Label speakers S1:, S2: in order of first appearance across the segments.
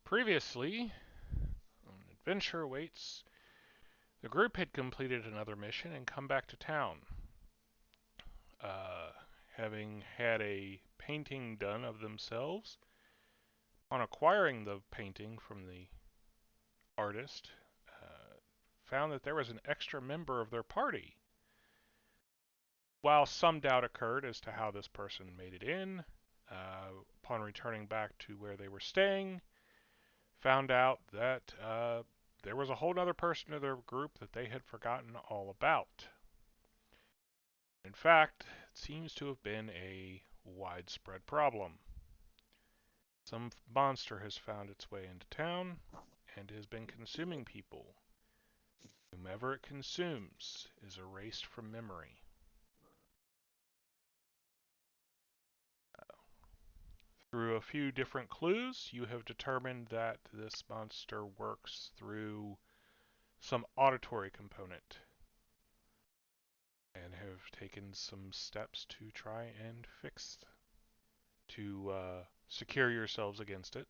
S1: Previously, on Adventure Awaits, the group had completed another mission and come back to town. Uh, Having had a painting done of themselves, on acquiring the painting from the artist, found that there was an extra member of their party. While some doubt occurred as to how this person made it in, upon returning back to where they were staying, found out that there was a whole other person in their group that they had forgotten all about. In fact, it seems to have been a widespread problem. Some monster has found its way into town and has been consuming people. Whomever it consumes is erased from memory. Through a few different clues, you have determined that this monster works through some auditory component and have taken some steps to try and secure yourselves against it.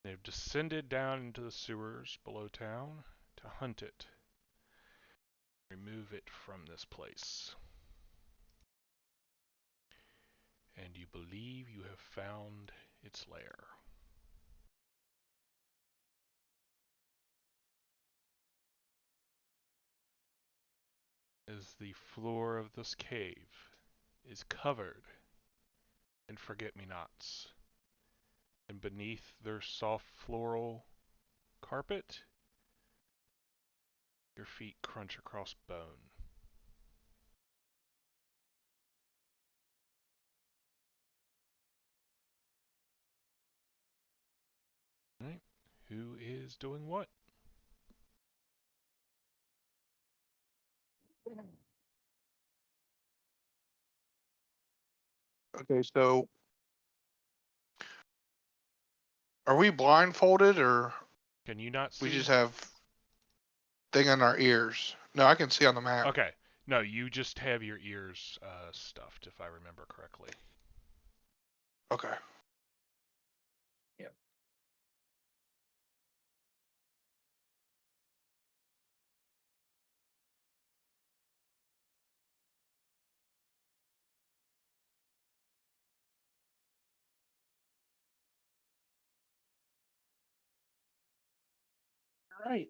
S1: They've descended down into the sewers below town to hunt it, remove it from this place. And you believe you have found its lair. As the floor of this cave is covered in forget-me-nots, and beneath their soft floral carpet, your feet crunch across bone. Right? Who is doing what?
S2: Okay, so are we blindfolded or
S1: Can you not
S2: we
S1: see?
S2: just have thing on our ears? No, I can see on the map.
S1: Okay. No, you just have your ears stuffed, if I remember correctly.
S2: Okay.
S3: Yep.
S4: All right.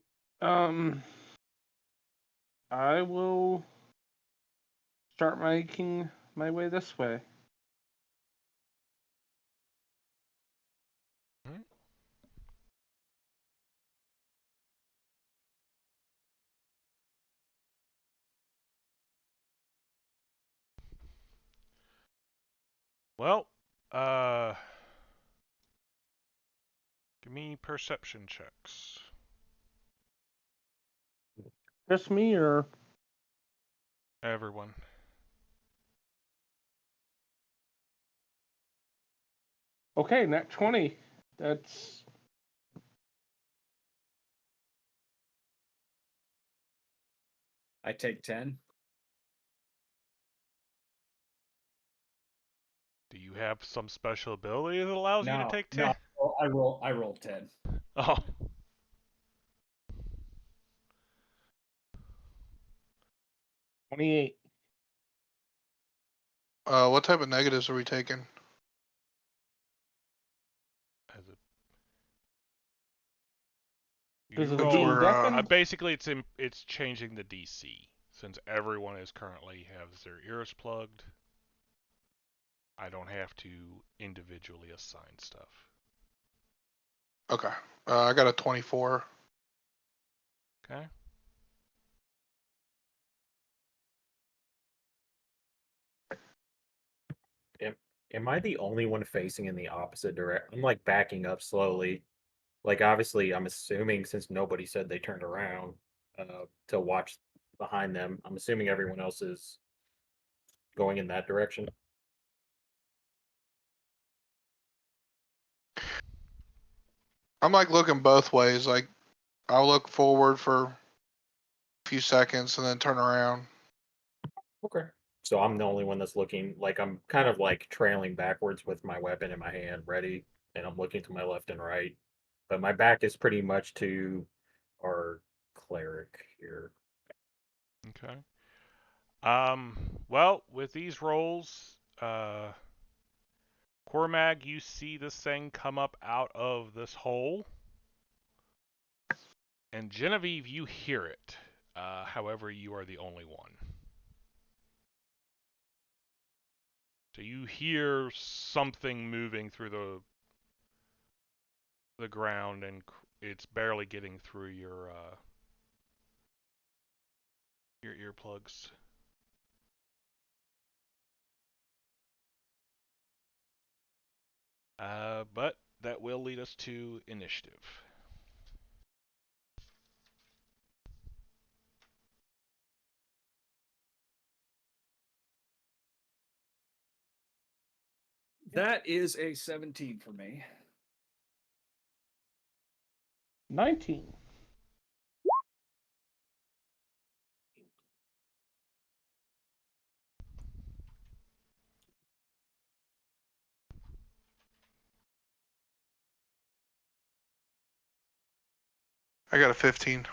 S4: I will start making my way this way.
S1: Hmm? Well, give me perception checks.
S4: Just me, or
S1: Everyone.
S4: okay? Nat 20. That's
S3: I take 10.
S1: Do you have some special ability that allows you to
S3: No,
S1: take 10?
S3: no, I roll 10.
S1: Oh.
S4: 28.
S2: What type of negatives are we taking?
S1: As a,
S4: Because
S1: you
S4: of
S2: Since
S4: being
S1: roll.
S2: we're
S4: deafened.
S1: Basically, it's changing the DC since everyone is currently has their ears plugged. I don't have to individually assign stuff.
S2: okay. I got a 24.
S1: Okay.
S5: Am I the only one facing in the opposite direction? I'm like backing up slowly. Like obviously, I'm assuming since nobody said they turned around to watch behind them, I'm assuming everyone else is going in that direction.
S2: I'm like looking both ways. Like I'll look forward for a few seconds and then turn around.
S5: Okay. So I'm the only one that's looking like I'm kind of like trailing backwards with my weapon in my hand, ready and I'm looking to my left and right, but my back is pretty much to our cleric here.
S1: Okay. Well, with these rolls, Cormag, you see this thing come up out of this hole. And Genevieve, you hear it. However, you are the only one. So you hear something moving through the ground, and it's barely getting through your earplugs. But that will lead us to initiative.
S3: That is a 17 for me.
S4: 19.
S2: I got a 15.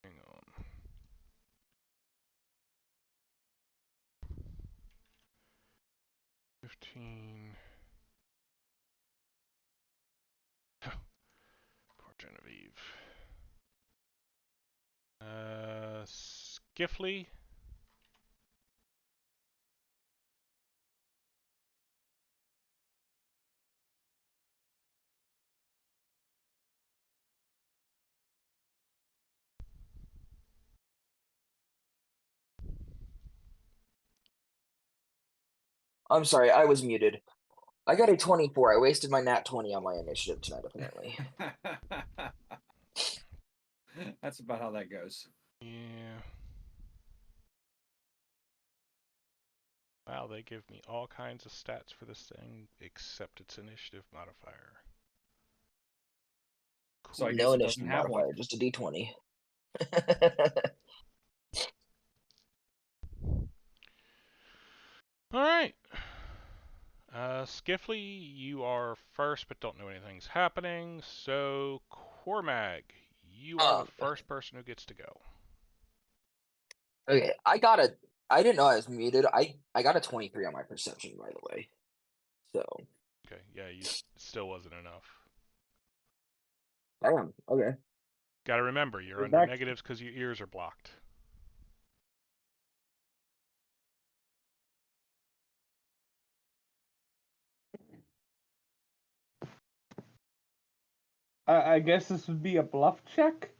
S1: Hang on. Poor Genevieve. Skiffley.
S6: I'm sorry, I was muted. I got a 24. I wasted my nat 20 on my initiative tonight, apparently.
S3: That's about how that goes.
S1: Yeah. Wow, they give me all kinds of stats for this thing, except its initiative modifier.
S3: So I
S1: Cool.
S3: guess
S6: No
S3: it doesn't
S6: initiative
S3: have one.
S6: modifier, just a d20.
S1: All right. Skiffley, you are first, but don't know anything's happening. So, Cormag, you are the first person who gets to go.
S6: Okay, I didn't know I was muted. I got a 23 on my perception, by the way. So,
S1: Okay, yeah, you still wasn't enough.
S6: damn, okay.
S1: Got to remember, you're
S4: You're
S1: under
S4: back.
S1: negatives because your ears are blocked.
S4: I guess this would be a bluff check?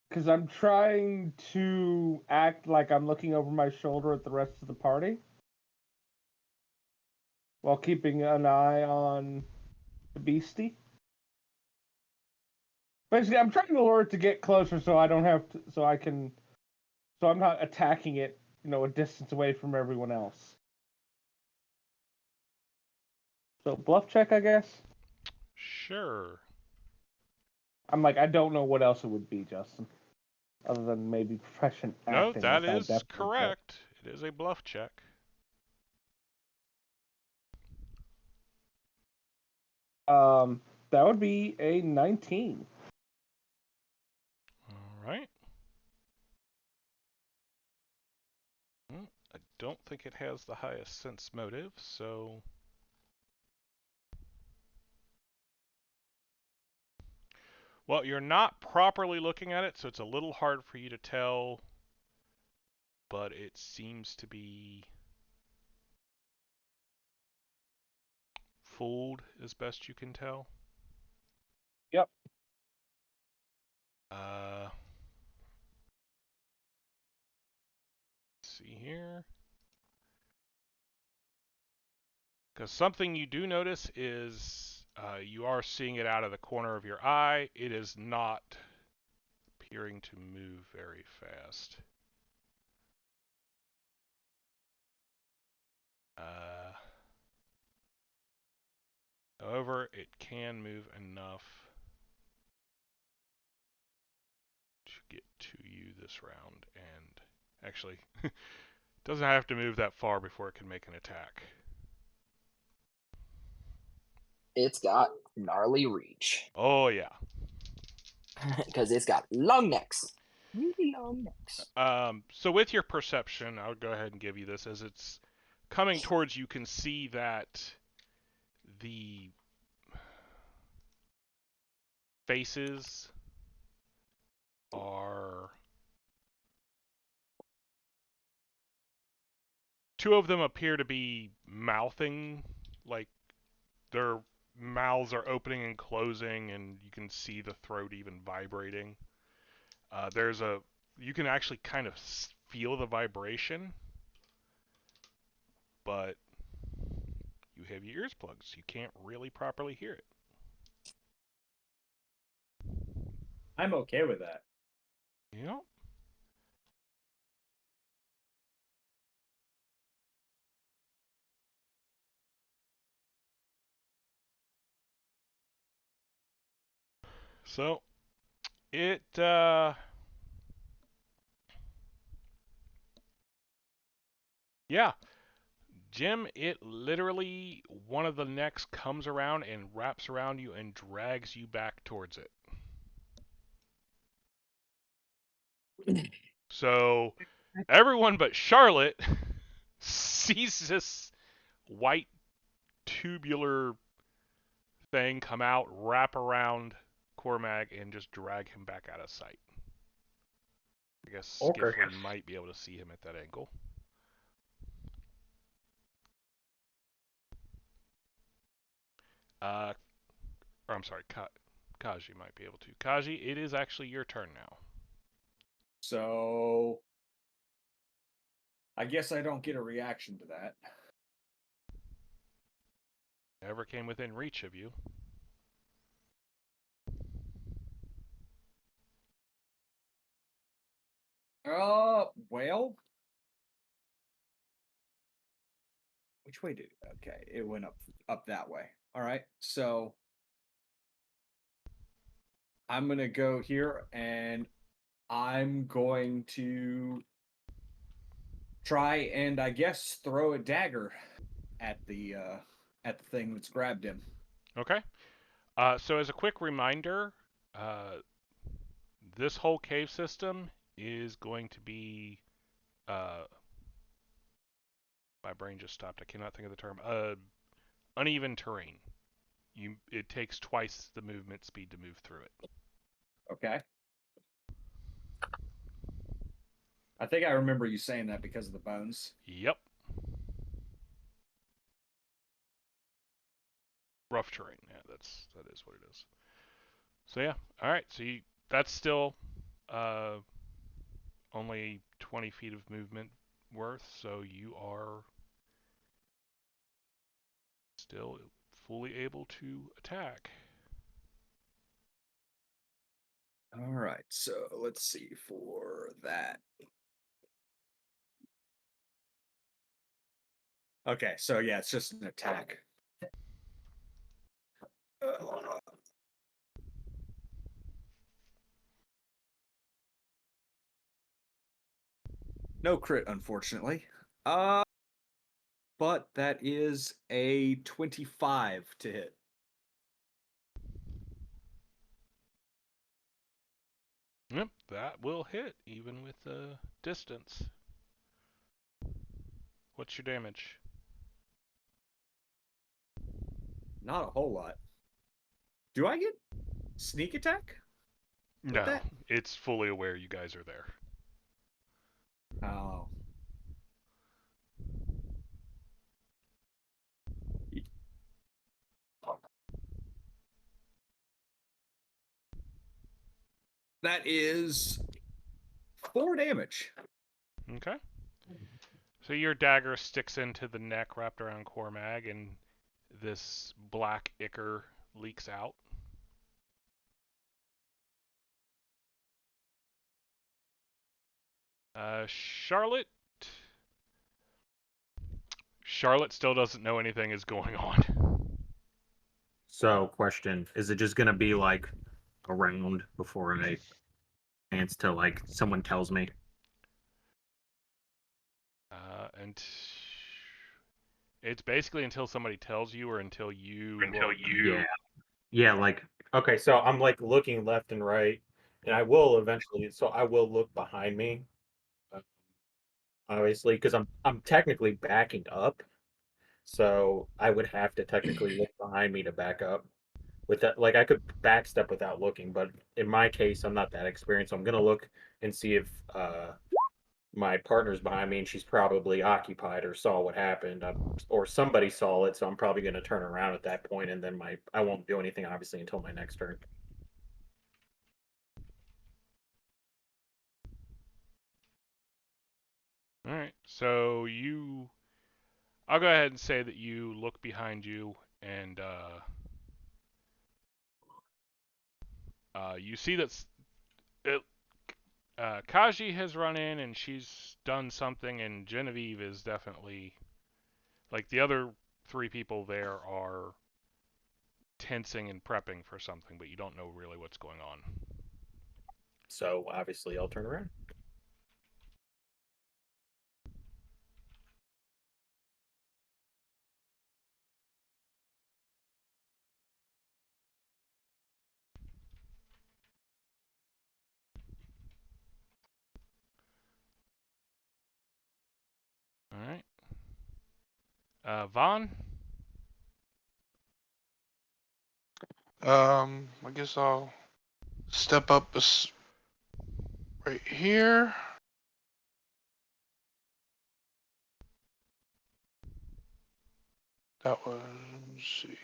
S4: Because I'm trying to act like I'm looking over my shoulder at the rest of the party while keeping an eye on the beastie. Basically, I'm trying to lure it to get closer so I don't have to, so I'm not attacking it, a distance away from everyone else. So bluff check, I guess.
S1: Sure.
S4: I'm like, I don't know what else it would be, Justin, other than maybe proficient
S1: No,
S4: acting,
S1: that
S4: which I
S1: is
S4: definitely don't.
S1: correct. It is a bluff check.
S4: That would be a 19.
S1: All right. I don't think it has the highest sense motive, so... Well, you're not properly looking at it, so it's a little hard for you to tell, but it seems to be fooled as best you can tell.
S4: Yep.
S1: Let's see here. Because something you do notice is you are seeing it out of the corner of your eye. It is not appearing to move very fast. However, it can move enough to get to you this round and Actually, doesn't have to move that far before it can make an attack.
S6: It's got gnarly reach
S1: Oh yeah.
S6: because it's got long necks. Really long necks.
S1: So with your perception, I'll go ahead and give you this. As it's coming towards you, can see that the faces are... Two of them appear to be mouthing, like their mouths are opening and closing, and you can see the throat even vibrating. You can actually kind of feel the vibration, but you have your ears plugged, so you can't really properly hear it.
S3: I'm okay with that.
S1: Yep. So, it, yeah, Jim, it literally, one of the necks comes around and wraps around you and drags you back towards it. So, everyone but Charlotte sees this white tubular thing come out, wrap around Cormag, and just drag him back out of sight. I guess
S5: Okay.
S1: Skifflin might be able to see him at that angle. Or I'm sorry, Kaji might be able to. Kaji, it is actually your turn now.
S3: So I guess I don't get a reaction to that.
S1: Never came within reach of you.
S3: Well, which way did? Okay, it went up that way. All right, so I'm gonna go here, and I'm going to try and I guess throw a dagger at the thing that's grabbed him.
S1: Okay. So as a quick reminder, this whole cave system is going to be... my brain just stopped. I cannot think of the term. Uneven terrain. It takes twice the movement speed to move through it.
S3: Okay. I think I remember you saying that because of the bones.
S1: Yep. Rough terrain. Yeah, that is what it is. So yeah. All right. So that's still only 20 feet of movement worth. So you are still fully able to attack.
S3: All right, so let's see for that. Okay, so yeah, it's just an attack. No crit, unfortunately. But that is a 25 to hit.
S1: Yep, that will hit even with the distance. What's your damage?
S3: Not a whole lot. Do I get sneak attack?
S1: No,
S3: that?
S1: it's fully aware you guys are there.
S3: Oh. That is 4 damage.
S1: Okay. So your dagger sticks into the neck wrapped around Cormag, and this black ichor leaks out. Charlotte still doesn't know anything is going on.
S5: So, question: is it just gonna be like a round before I chance to like someone tells me?
S1: and it's basically until somebody tells you or until you look.
S5: Yeah, like okay, so I'm like looking left and right, and I will eventually. So I will look behind me, uh, obviously, because I'm technically backing up. So I would have to technically look behind me to back up. With that, like I could backstep without looking, but in my case, I'm not that experienced. So I'm gonna look and see if my partner's behind me and she's probably occupied or saw what happened, or somebody saw it. So I'm probably gonna turn around at that point, and then I won't do anything obviously until my next turn.
S1: All right, so I'll go ahead and say that you look behind you and you see that Kaji has run in and she's done something, and Genevieve is definitely like the other three people there are tensing and prepping for something, but you don't know really what's going on.
S5: So obviously, I'll turn around.
S1: All right, Vaughn.
S2: I guess I'll step up right here. That was, let's see.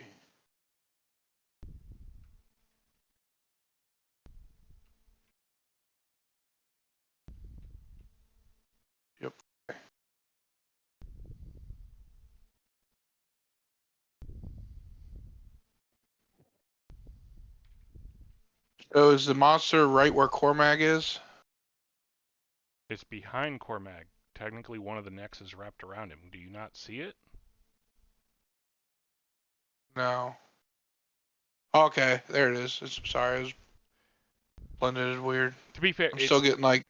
S2: Yep. So is the monster right where Cormag is?
S1: It's behind Cormag. Technically, one of the necks is wrapped around him. Do you not see it?
S2: No. Okay, there it is. Sorry, it was blended weird.
S1: To be fair,
S2: I'm still getting like.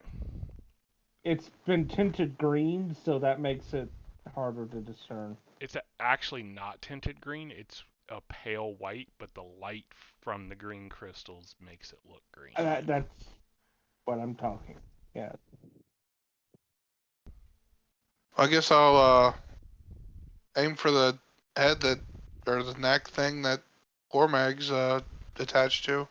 S4: It's been tinted green, so that makes it harder to discern.
S1: it's actually not tinted green. It's a pale white, but the light from the green crystals makes it look green.
S4: That's what I'm talking. Yeah.
S2: I guess I'll aim for the head that, or the neck thing that Cormag's attached to.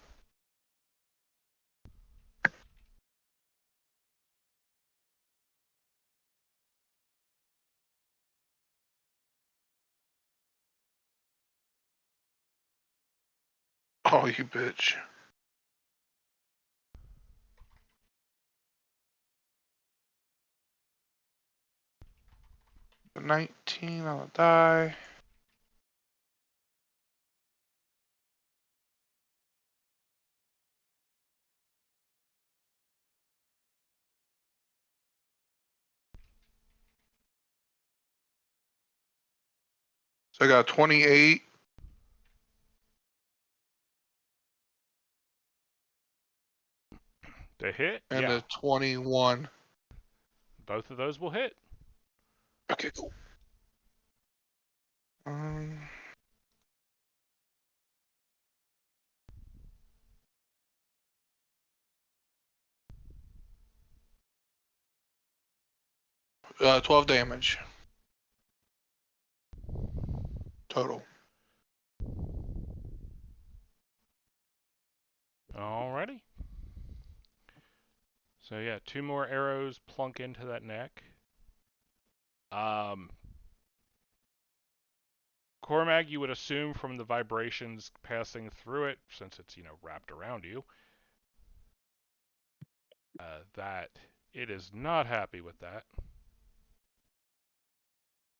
S2: Oh, you bitch. A 19 on the die. So I got 28.
S1: To hit,
S2: And
S1: yeah,
S2: a 21.
S1: both of those will hit.
S2: Okay, cool. 12 damage. Total.
S1: Alrighty. So yeah, 2 more arrows plunk into that neck. Cormag, you would assume from the vibrations passing through it, since it's wrapped around you, that it is not happy with that.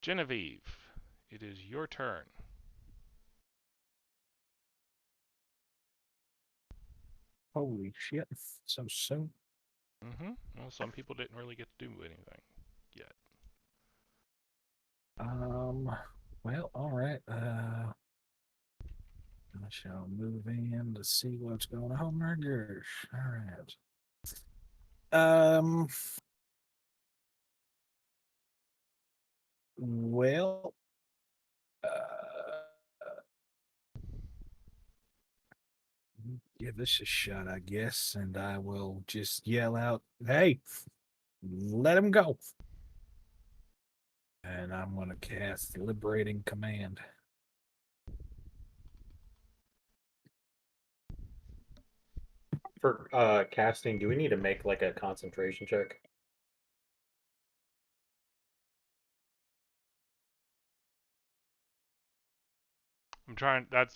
S1: Genevieve, it is your turn.
S5: Holy shit! So soon.
S1: Well, some people didn't really get to do anything yet.
S5: Well, all right. I shall move in to see what's going on. All right.
S7: Well, give this a shot, I guess, and I will just yell out, "Hey, let him go!" And I'm going to cast Liberating Command.
S5: For casting, do we need to make like a concentration check?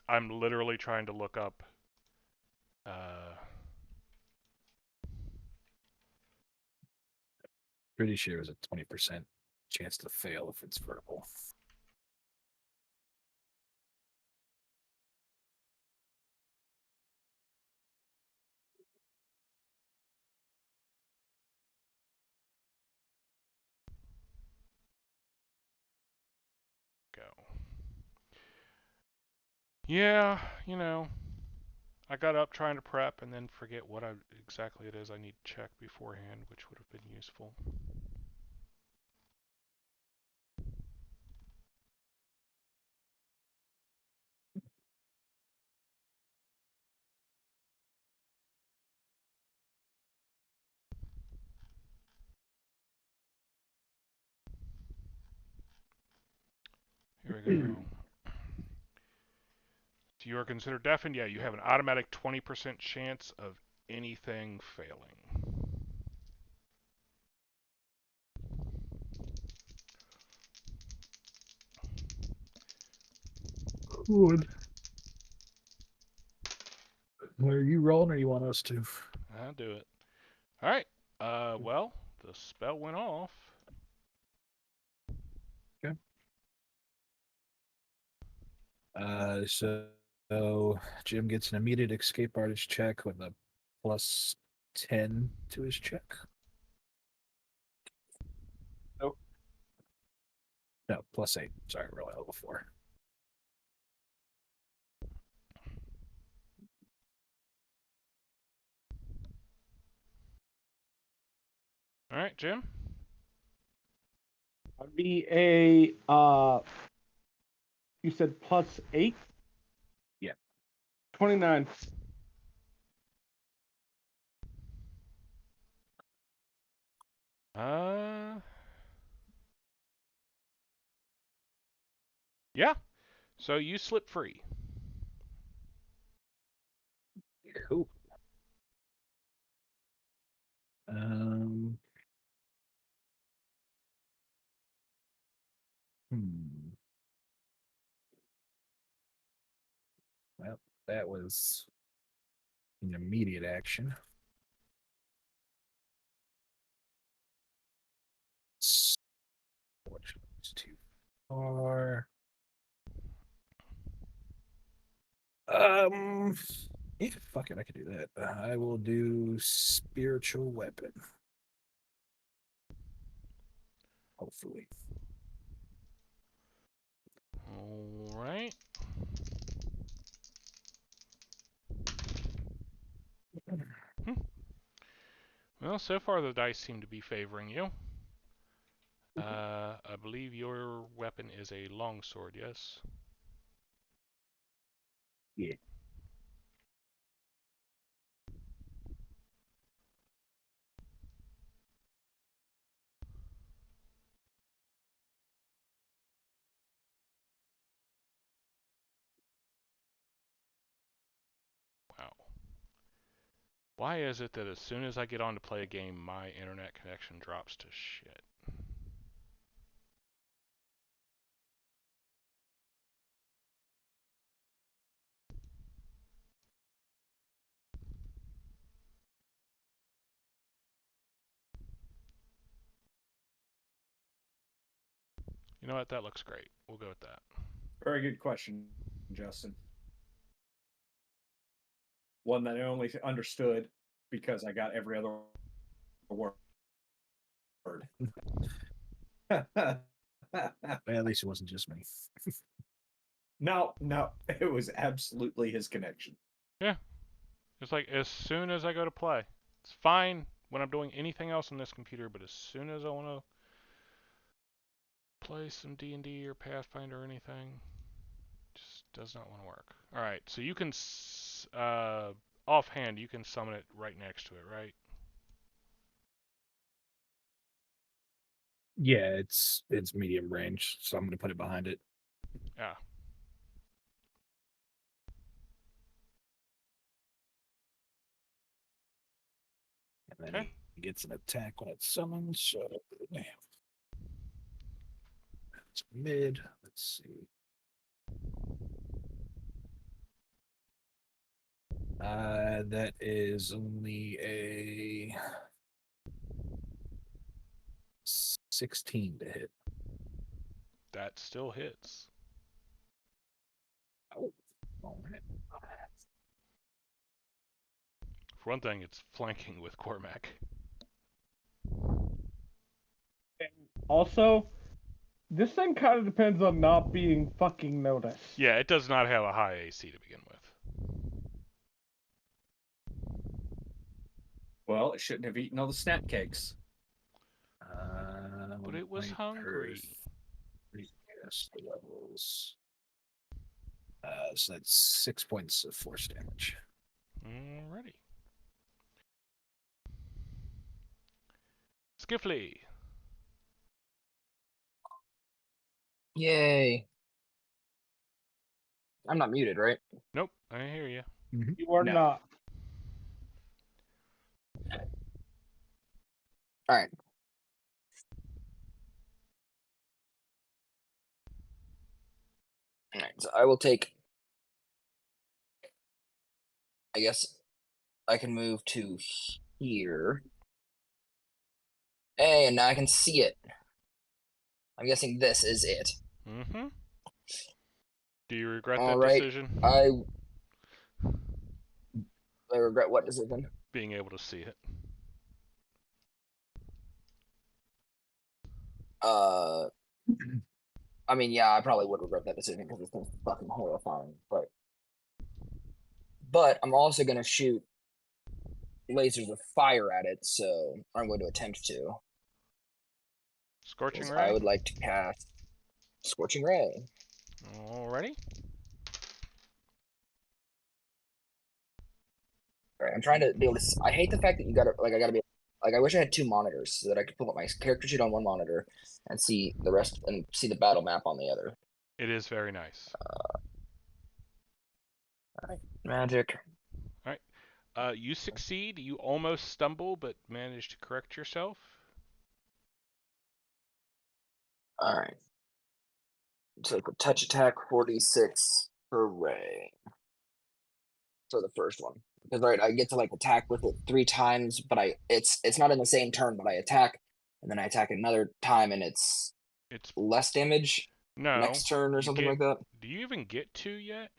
S1: I'm literally trying to look up.
S7: Pretty sure it's a 20% chance to fail if it's verbal.
S1: Go. Yeah, I got up trying to prep and then forget what exactly it is I need to check beforehand, which would have been useful. Here we go. So you are considered deafened? Yeah, you have an automatic 20% chance of anything failing.
S7: Good. Are you rolling or you want us to?
S1: I'll do it. Alright. Well, the spell went off.
S7: Okay. So Jim gets an immediate escape artist check with a plus 10 to his check.
S4: Nope.
S7: No, plus 8. Sorry, really level 4.
S1: Alright, Jim?
S4: I'd be a you said plus 8?
S7: Yeah.
S4: 29.
S1: Yeah. So you slip free.
S7: Cool. Um. Well, that was an immediate action. Fortunately, it's too far. Yeah, fuck it, I could do that. I will do spiritual weapon. Hopefully.
S1: Alright. Well, so far the dice seem to be favoring you. I believe your weapon is a longsword, yes?
S7: Yeah.
S1: Wow. Why is it that as soon as I get on to play a game, my internet connection drops to shit? You know what? That looks great. We'll go with that.
S3: Very good question, Justin. One that I only understood because I got every other word.
S7: At least it wasn't just me.
S3: No, it was absolutely his connection.
S1: Yeah. It's like as soon as I go to play. It's fine when I'm doing anything else on this computer, but as soon as I want to play some D&D or Pathfinder or anything. Just does not want to work. All right, so you can offhand you can summon it right next to it, right?
S7: Yeah, it's medium range, so I'm gonna put it behind it.
S1: Yeah.
S7: And then he gets an attack when it's summoned, so it's mid. Let's see. That is only a 16 to hit.
S1: That still hits.
S7: Oh, all right.
S1: For one thing, it's flanking with Cormac.
S4: Also, this thing kind of depends on not being fucking noticed.
S1: Yeah, it does not have a high AC to begin with.
S3: Well, it shouldn't have eaten all the snap cakes.
S1: But it was hungry.
S7: Yes, the levels. So that's 6 points of force damage.
S1: Alrighty. Skiffly.
S6: Yay. I'm not muted, right?
S1: Nope, I hear you.
S4: You are
S3: No.
S4: not.
S6: All right. All right. So I will take. I guess I can move to here. Hey, and now I can see it. I'm guessing this is it.
S1: Mm-hmm. Do you regret
S6: All
S1: that
S6: right.
S1: decision?
S6: I regret what decision?
S1: Being able to see it.
S6: I mean, yeah, I probably would regret that decision because it's fucking horrifying. But I'm also gonna shoot lasers of fire at it, so I'm going to attempt to.
S1: Scorching
S6: 'Cause
S1: Ray?
S6: I would like to cast Scorching Ray.
S1: Alrighty.
S6: All right, I'm trying to be able to. I hate the fact that you gotta like I gotta be like I wish I had two monitors so that I could pull up my character sheet on one monitor and see the rest and see the battle map on the other.
S1: It is very nice.
S6: Magic.
S1: You succeed. You almost stumble, but manage to correct yourself.
S6: All right. So the touch attack 46 per ray. So the first one. Because right, I get to like attack with it 3 times, but it's not in the same turn, but I attack and then I attack another time and it's
S1: It's
S6: less damage
S1: no.
S6: next turn or
S1: you
S6: something
S1: get,
S6: like that.
S1: Do you even get 2 yet?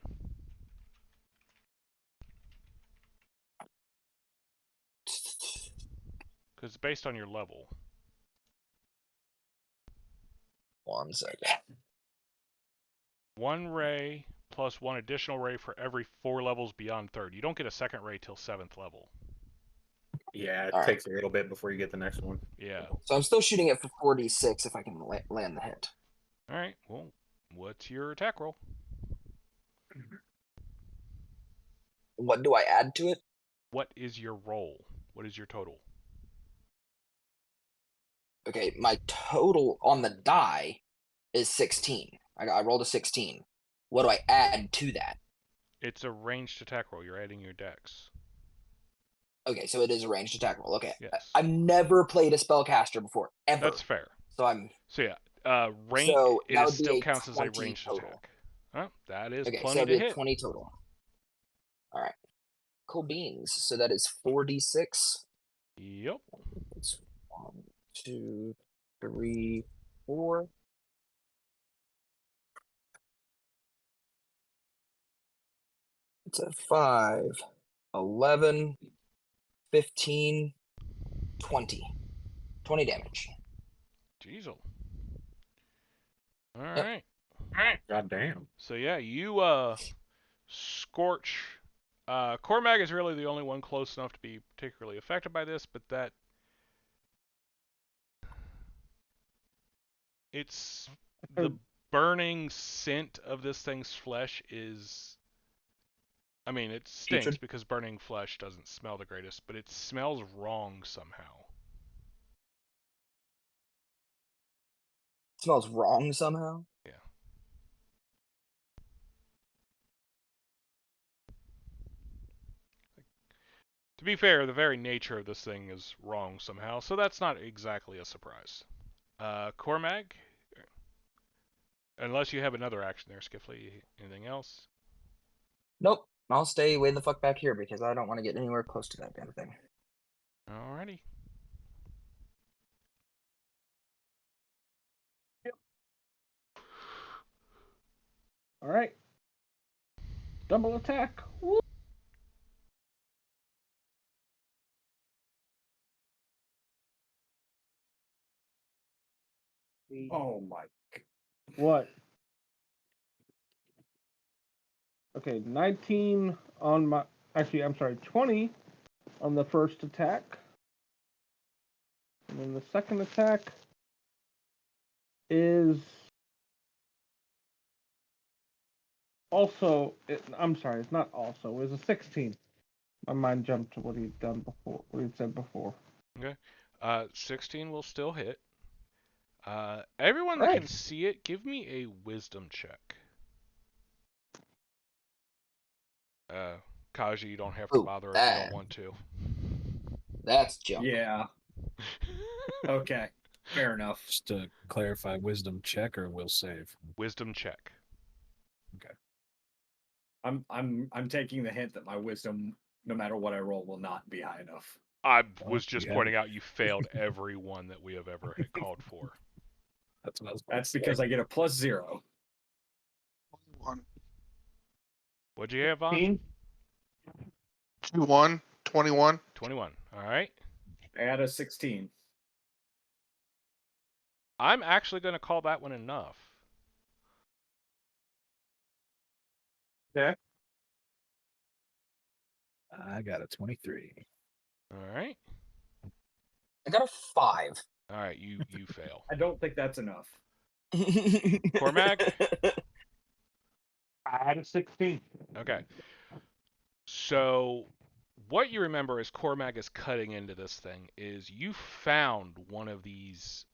S1: Because it's based on your level.
S6: 1 second.
S1: 1 ray plus 1 additional ray for every 4 levels beyond 3rd. You don't get a second ray till 7th level.
S5: Yeah, it
S6: All right.
S5: takes a little bit before you get the next one.
S1: Yeah.
S6: So I'm still shooting it for 46 if I can land the hit.
S1: Alright, well, what's your attack roll?
S6: What do I add to it?
S1: What is your roll? What is your total?
S6: Okay, my total on the die is 16. I rolled a 16. What do I add to that?
S1: It's a ranged attack roll. You're adding your dex.
S6: Okay, so it is a ranged attack roll. Okay.
S1: Yes.
S6: I've never played a spellcaster before, ever.
S1: That's fair.
S6: So I'm
S1: So yeah,
S6: So
S1: it
S6: that
S1: is
S6: would be
S1: still
S6: a
S1: counts as a
S6: 20
S1: ranged
S6: total.
S1: attack. Huh? That is
S6: Okay, so
S1: plenty
S6: that'd
S1: to
S6: be a
S1: hit.
S6: 20 total. All right. Cool beans. So that is 4d6.
S1: Yep.
S6: It's 1, 2, 3, 4. It's a 5, 11, 15, 20. 20 damage.
S1: Jeezle. All
S6: Yep.
S1: right.
S5: God damn.
S1: So yeah, you scorch. Cormag is really the only one close enough to be particularly affected by this, but that It's the burning scent of this thing's flesh is. I mean, it stinks
S6: Putrid?
S1: because burning flesh doesn't smell the greatest, but it smells wrong somehow.
S6: Smells wrong somehow.
S1: Yeah. To be fair, the very nature of this thing is wrong somehow, so that's not exactly a surprise. Cormag, unless you have another action there, Skiffly. Anything else?
S6: Nope. I'll stay way the fuck back here because I don't want to get anywhere close to that damn thing.
S1: Alrighty.
S4: All right. Double attack. Woo.
S3: Oh my.
S4: What? Okay, 19 on my. Actually, I'm sorry, 20 on the first attack. And then the second attack is also. I'm sorry, it's not also. It was a 16. My mind jumped to what he'd done before. What he'd said before.
S1: Okay. 16 will still hit. Everyone that
S4: Right.
S1: can see it, give me a wisdom check. Kaji, you don't have to
S6: Ooh,
S1: bother if you don't
S6: that.
S1: want to.
S6: That's junk.
S3: Yeah. Okay. Fair enough.
S7: Just to clarify, wisdom check or will save?
S1: Wisdom check.
S3: I'm taking the hint that my wisdom, no matter what I roll, will not be high enough.
S1: I
S7: Well,
S1: was just
S7: you
S1: pointing out you failed every one that we have ever called for.
S7: That's what I was about
S3: That's
S7: to say.
S3: because I get a +0.
S2: 21.
S1: What'd you have, Vaughn?
S4: 15?
S2: 2-1, 21.
S1: 21. All right.
S3: Add a 16.
S1: I'm actually going to call that one enough.
S4: Okay.
S7: I got a 23.
S1: All right.
S6: I got a 5.
S1: All right. You fail.
S3: I don't think that's enough.
S1: Cormac?
S4: I had a 16.
S1: Okay. So what you remember as Cormac is cutting into this thing is you found one of these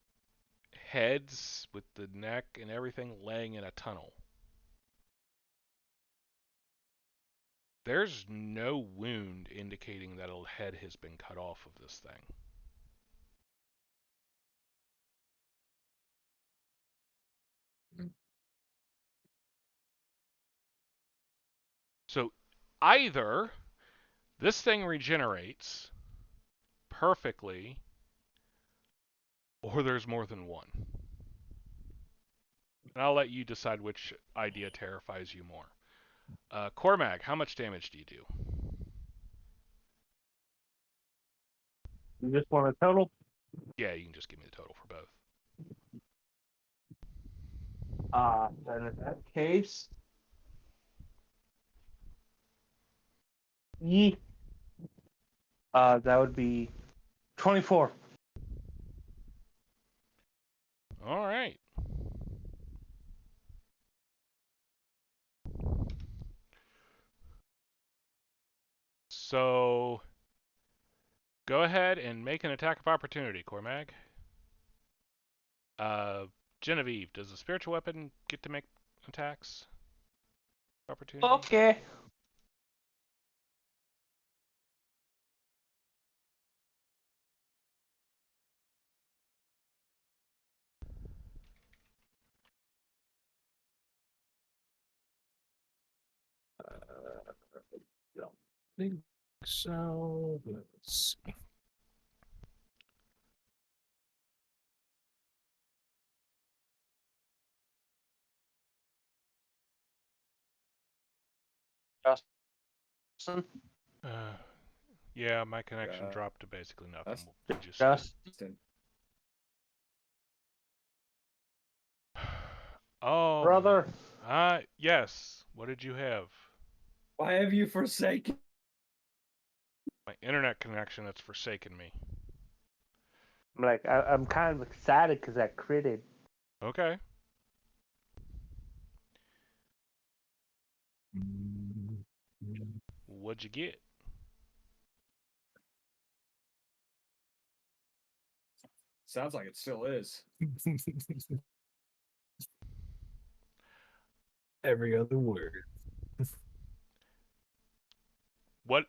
S1: heads with the neck and everything laying in a tunnel. There's no wound indicating that a head has been cut off of this thing. So either this thing regenerates perfectly, or there's more than one. And I'll let you decide which idea terrifies you more. Cormac, how much damage do you do?
S4: You just want a total?
S1: Yeah, you can just give me the total for both.
S4: Then in that case, that would be 24.
S1: All right. So go ahead and make an attack of opportunity, Cormac. Genevieve, does a spiritual weapon get to make attacks? Opportunity?
S4: Okay.
S7: Don't think so. Let's see.
S4: Justin?
S1: Yeah, my connection dropped to basically nothing.
S3: That's
S1: What'd you say?
S4: Justin?
S1: Oh,
S4: Brother?
S1: yes. What did you have?
S3: Why have you forsaken?
S1: My internet connection that's forsaken me.
S4: I'm kind of excited because I critted.
S1: Okay. What'd you get?
S3: Sounds like it still is.
S7: Every other word.
S1: What?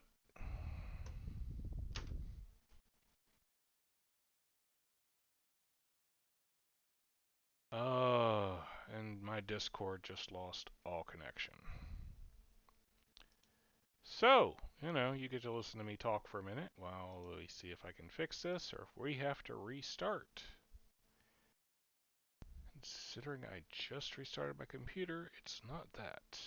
S1: And my Discord just lost all connection. So, you get to listen to me talk for a minute while we see if I can fix this or if we have to restart. Considering I just restarted my computer, it's not that.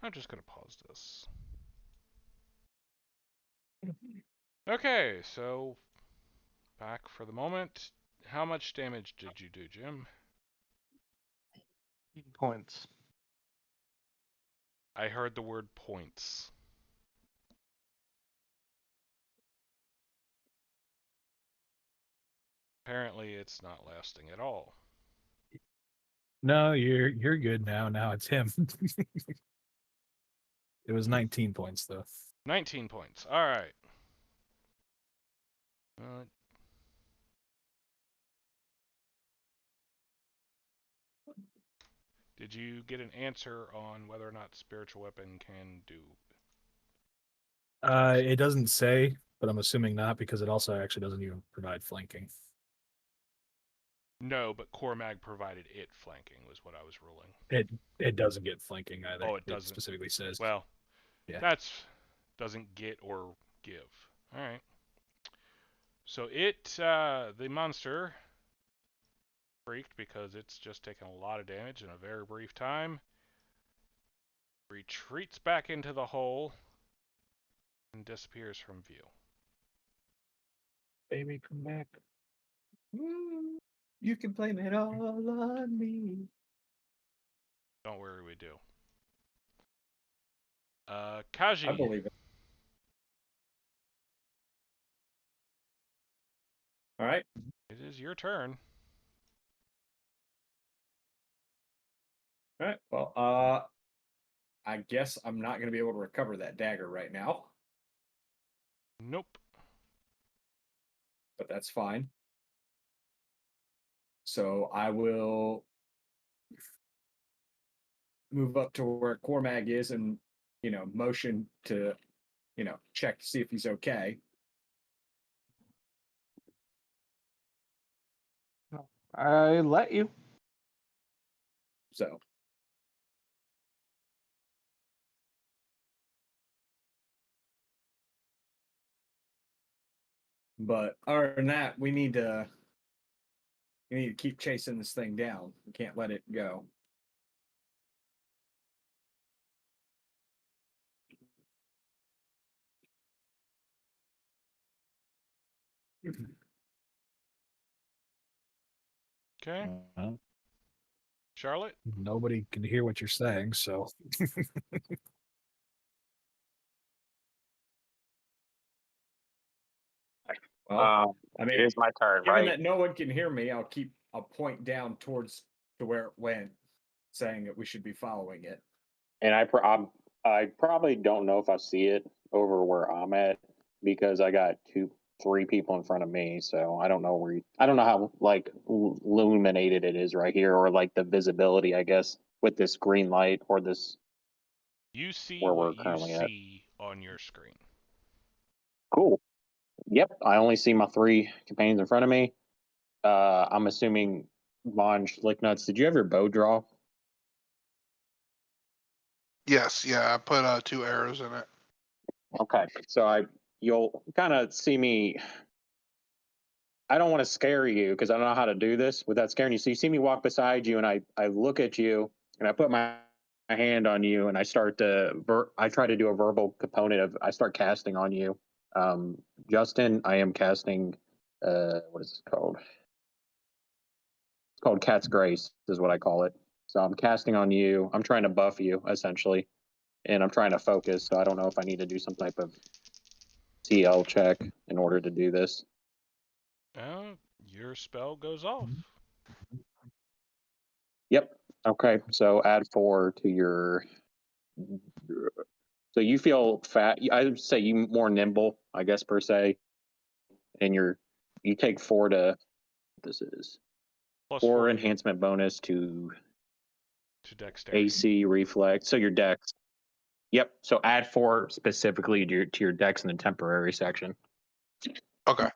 S1: I'm just going to pause this. Okay, so back for the moment. How much damage did you do, Jim?
S4: Points.
S1: I heard the word points. Apparently, it's not lasting at all.
S7: No, you're good now. Now it's him. It was 19 points though.
S1: 19 points. All right. Did you get an answer on whether or not spiritual weapon can do?
S7: It doesn't say, but I'm assuming not because it also actually doesn't even provide flanking.
S1: No, but Core Mag provided it flanking was what I was ruling.
S7: It doesn't get flanking either.
S1: Oh, it doesn't.
S7: Specifically says.
S1: Well,
S7: yeah.
S1: That's doesn't get or give. All right. So the monster, freaked because it's just taken a lot of damage in a very brief time, retreats back into the hole and disappears from view.
S7: Baby, come back.
S3: You can blame it all on me.
S1: Don't worry, we do. Kaji.
S3: I believe it. All right.
S1: It is your turn.
S3: All right. Well, I guess I'm not going to be able to recover that dagger right now,
S1: Nope.
S3: but that's fine. So I will move up to where Cormag is and, motion to, check to see if he's okay.
S4: I let you.
S3: So. But other than that, we need to keep chasing this thing down. We can't let it go.
S1: Okay. Charlotte?
S7: Nobody can hear what you're saying, so.
S3: Well, I mean,
S8: it is my turn,
S3: given
S8: right?
S3: that no one can hear me, I'll point down towards to where it went, saying that we should be following it.
S8: And I probably don't know if I see it over where I'm at because I got 3 people in front of me, so I don't know I don't know how like illuminated it is right here, or like the visibility, I guess, with this green light or this.
S1: You see
S8: Where
S1: what
S8: we're
S1: you
S8: currently at.
S1: see on your screen.
S8: Cool. Yep, I only see my 3 companions in front of me. I'm assuming Von Schlicknuts. Did you have your bow draw?
S2: Yes, yeah, I put 2 arrows in it.
S8: Okay, so you'll kind of see me. I don't want to scare you because I don't know how to do this without scaring you. So you see me walk beside you, and I look at you, and I put my hand on you, and I start to I try to do a verbal component of I start casting on you. Justin, I am casting. What is it called? It's called Cat's Grace, is what I call it. So I'm casting on you. I'm trying to buff you essentially, and I'm trying to focus. So I don't know if I need to do some type of CL check in order to do this.
S1: Your spell goes off.
S8: Yep. Okay. So add 4 to your. So you feel fat. I would say you more nimble, I guess per se, and you take 4 to. This is
S1: Plus
S8: 4
S1: 4
S8: enhancement bonus to
S1: dexterity.
S8: AC reflex. So your dex. Yep. So add 4 specifically to your dex in the temporary section.
S2: Okay.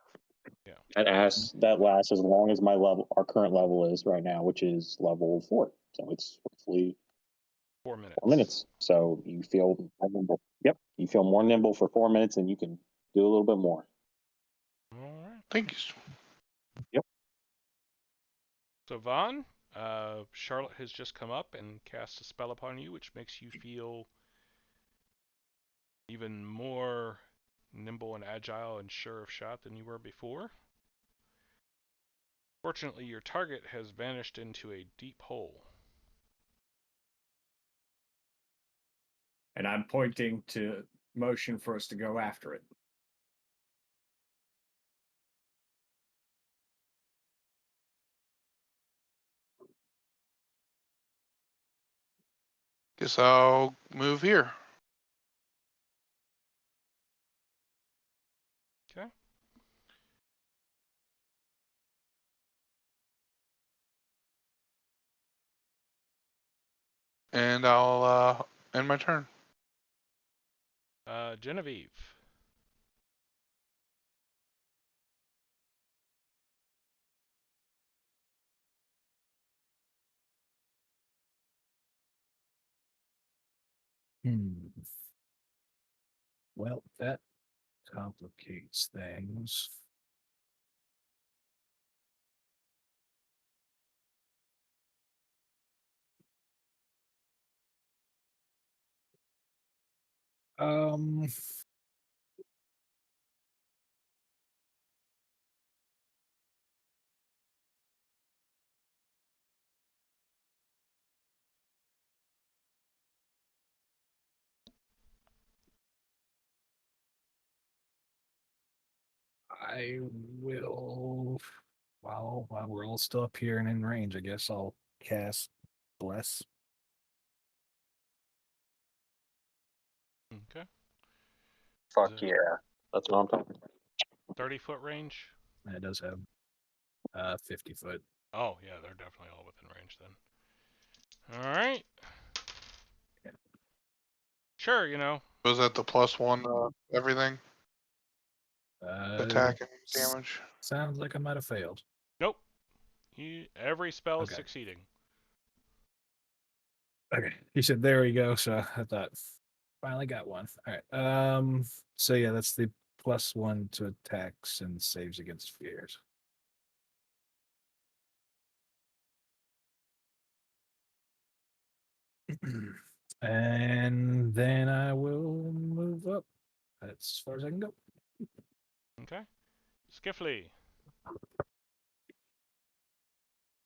S8: That lasts as long as our current level is right now, which is level 4. So it's roughly
S1: 4 minutes.
S8: 4 minutes. So you feel more nimble. Yep. You feel more nimble for 4 minutes, and you can do a little bit more.
S1: All right.
S2: Thank you.
S8: Yep.
S1: So Vaughn, Charlotte has just come up and cast a spell upon you, which makes you feel even more nimble and agile and sure of shot than you were before. Fortunately, your target has vanished into a deep hole.
S3: And I'm pointing to motion for us to go after it.
S2: Guess I'll move here.
S1: Okay.
S2: And I'll end my turn.
S1: Genevieve.
S7: Well, that complicates things. Um, I will, while we're all still up here and in range, I guess I'll cast Bless.
S1: Okay.
S8: Fuck
S1: Is it
S8: yeah. That's what I'm talking about.
S1: 30-foot range?
S7: That does have 50 foot.
S1: Oh, yeah, they're definitely all within range then. All right. Sure,
S2: Was that the +1 everything? Attack and damage?
S7: Sounds like I might have failed.
S1: Nope. Every spell is
S7: Okay.
S1: succeeding.
S7: Okay. He said, there we go. So I thought, finally got one. All right. So yeah, that's the +1 to attacks and saves against fears. And then I will move up. That's as far as I can go.
S1: Okay. Skiffley.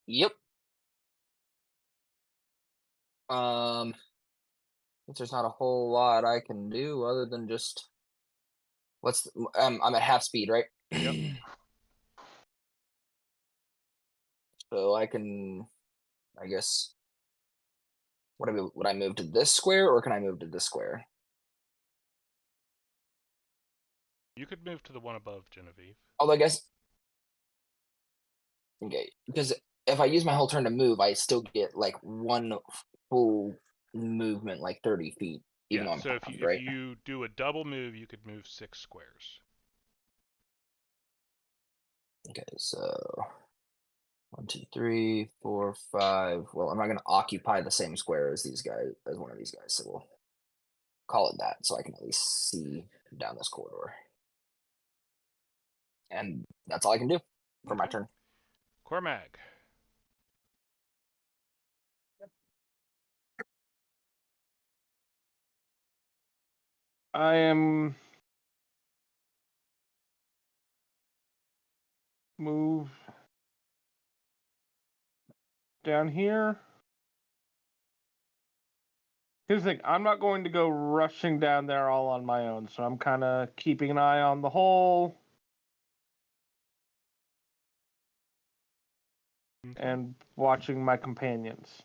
S6: Yep. Since there's not a whole lot I can do other than just I'm at half speed, right?
S1: Yep.
S6: So I can, I guess, would I move to this square or can I move to this square?
S1: You could move to the one above, Genevieve.
S6: Although I guess, okay, because if I use my whole turn to move, I still get like one full movement, like 30 feet, even
S1: Yeah,
S6: though I'm
S1: so if
S6: halved,
S1: if
S6: right?
S1: you do a double move, you could move 6 squares.
S6: Okay, so 1, 2, 3, 4, 5. Well, I'm not gonna occupy the same square as these guys, as one of these guys, so we'll call it that, so I can at least see down this corridor. And that's all I can do for my
S1: Okay.
S6: turn.
S1: Cormag.
S4: I am move down here. Here's the thing, I'm not going to go rushing down there all on my own, so I'm kind of keeping an eye on the hole and watching my companions.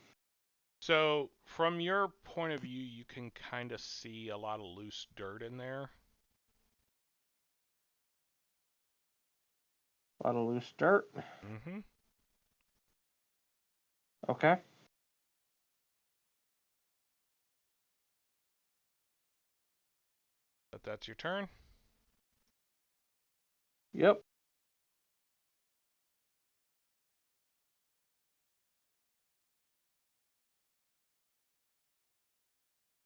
S1: So, from your point of view, you can kind of see a lot of loose dirt in there.
S4: A lot of loose dirt.
S1: Mm-hmm.
S4: Okay.
S1: But that's your turn.
S4: Yep.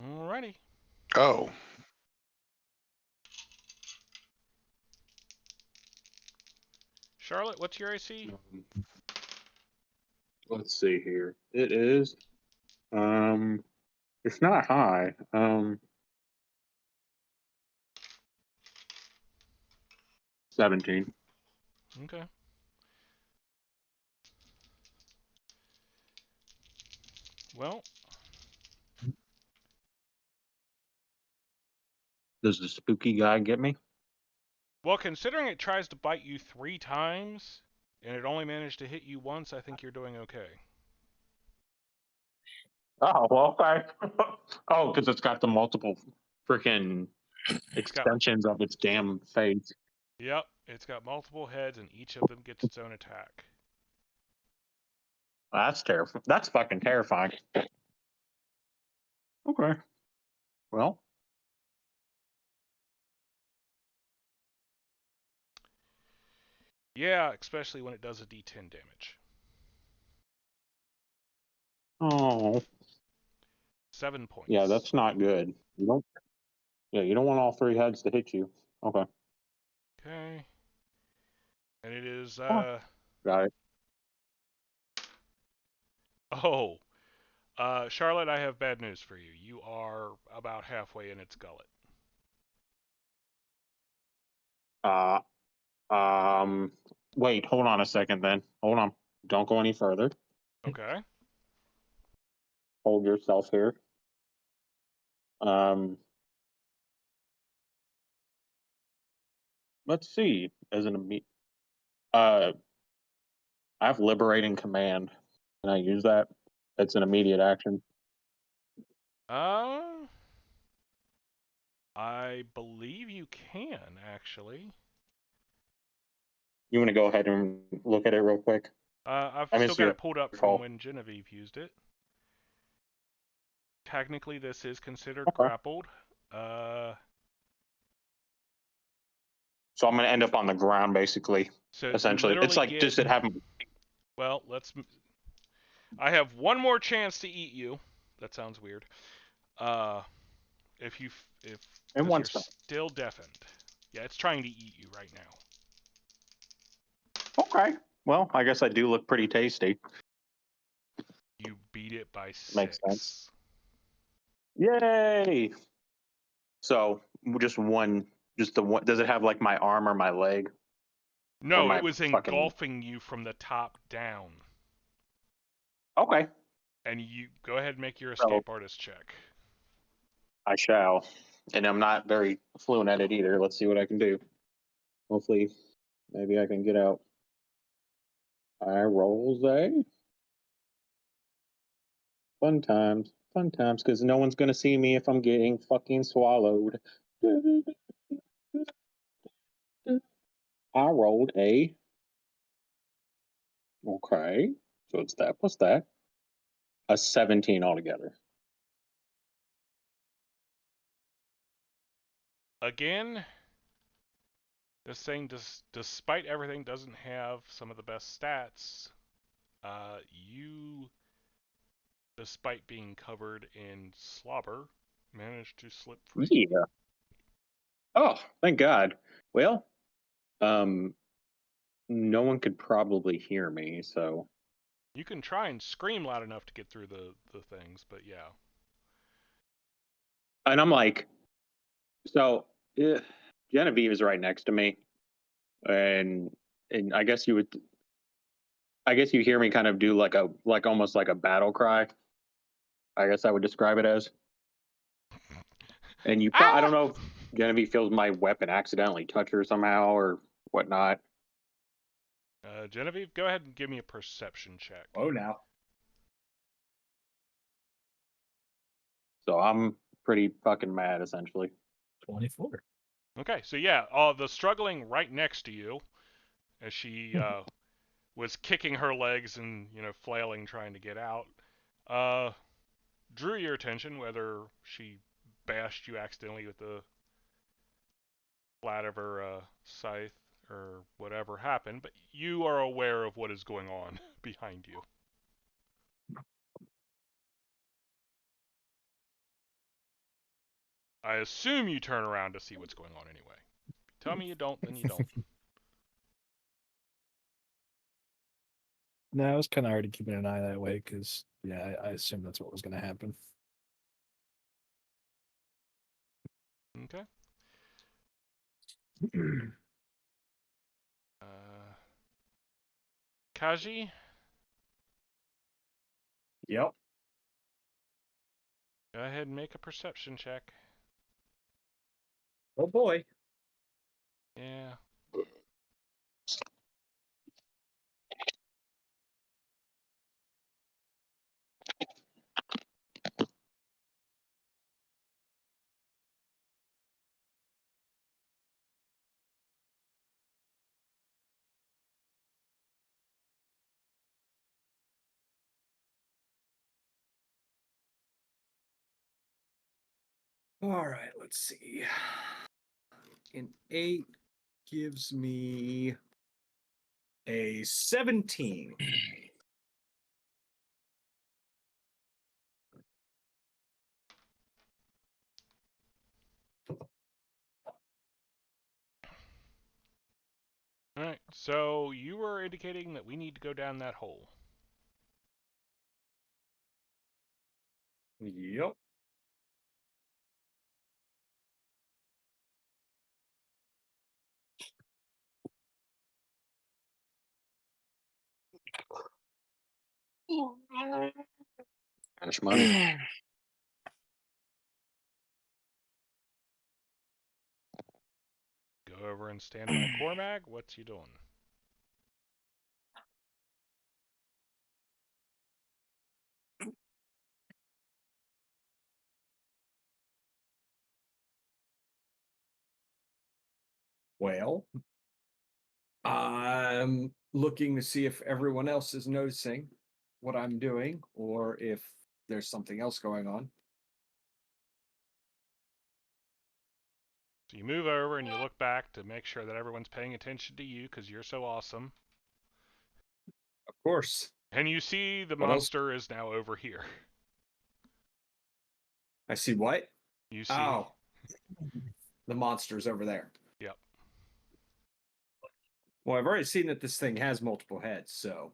S1: Alrighty.
S2: Oh,
S1: Charlotte, what's your AC?
S8: Let's see here. It is. It's not high. 17.
S1: Okay. Well,
S8: Does the spooky guy get me?
S1: considering it tries to bite you 3 times and it only managed to hit you once, I think you're doing okay.
S8: Oh, well, okay. Oh, because it's got the multiple freaking
S1: It's got,
S8: extensions of its damn face.
S1: yep, it's got multiple heads and each of them gets its own attack.
S8: That's terrifying. That's fucking terrifying. Okay. Well,
S1: Yeah, especially when it does a D10 damage.
S8: oh,
S1: 7 points.
S8: yeah, that's not good. You don't. Yeah, you don't want all 3 heads to hit you. Okay.
S1: Okay. And it is,
S8: Got it.
S1: oh, Charlotte, I have bad news for you. You are about halfway in its gullet.
S8: Uh, Wait, hold on a second then. Hold on. Don't go any further.
S1: Okay.
S8: Hold yourself here. Um, let's see. As an I have liberating command. Can I use that? It's an immediate action.
S1: I believe you can, actually.
S8: You want to go ahead and look at it real quick?
S1: I've
S8: I
S1: still
S8: missed
S1: got
S8: your
S1: it pulled up from
S8: call.
S1: when Genevieve used it. Technically, this is considered
S8: Okay.
S1: grappled.
S8: So I'm going to end up on the ground, basically.
S1: So
S8: Essentially, it's like, does it have?
S1: Well, I have one more chance to eat you. That sounds weird. If
S8: And
S1: because
S8: one
S1: you're
S8: stop.
S1: still deafened. Yeah, it's trying to eat you right now.
S8: Okay. Well, I guess I do look pretty tasty.
S1: You beat it by 6.
S8: Makes sense. Yay! So just one. Just the one. Does it have like my arm or my leg? Or
S1: No,
S8: my
S1: it was
S8: fucking...
S1: engulfing you from the top down.
S8: Okay.
S1: And you go ahead and make your
S8: So
S1: escape artist check.
S8: I shall. And I'm not very fluent at it either. Let's see what I can do. Hopefully, maybe I can get out. I rolls a. Fun times. Fun times, because no one's gonna see me if I'm getting fucking swallowed. I rolled a. Okay. So it's that plus that. A 17 altogether.
S1: Again, Just saying, despite everything, doesn't have some of the best stats. You, despite being covered in slobber, managed to slip free.
S8: Yeah. Oh, thank God. Well, no one could probably hear me, so
S1: You can try and scream loud enough to get through the things, but yeah.
S8: and I'm like, so Genevieve is right next to me, and I guess you hear me kind of do like almost like a battle cry. I guess I would describe it as. And I don't
S1: Ah!
S8: know if Genevieve feels my weapon accidentally touch her somehow or whatnot.
S1: Genevieve, go ahead and give me a perception check.
S3: Oh, now.
S8: So I'm pretty fucking mad, essentially.
S7: 24.
S1: Okay, so yeah, the struggling right next to you, as she was kicking her legs and flailing trying to get out, drew your attention. Whether she bashed you accidentally with the flat of her scythe or whatever happened, but you are aware of what is going on behind you. I assume you turn around to see what's going on anyway. If you tell me you don't, then you don't.
S7: No, I was kind of already keeping an eye that way because, yeah, I assumed that's what was going to happen.
S1: Okay. Kaji,
S3: Yep.
S1: go ahead and make a perception check.
S3: Oh boy.
S1: Yeah.
S3: All right, let's see. An 8 gives me a 17.
S1: Alright, so you were indicating that we need to go down that hole.
S3: Yep.
S8: Cash money.
S1: Go over and stand by Cormag. What's you doing?
S3: Well, I'm looking to see if everyone else is noticing what I'm doing or if there's something else going on.
S1: So you move over and you look back to make sure that everyone's paying attention to you because you're so awesome.
S3: Of course.
S1: And you see the
S3: What else?
S1: monster is now over here.
S3: I see what?
S1: You see.
S3: Oh. The monster's over there.
S1: Yep.
S3: Well, I've already seen that this thing has multiple heads, so.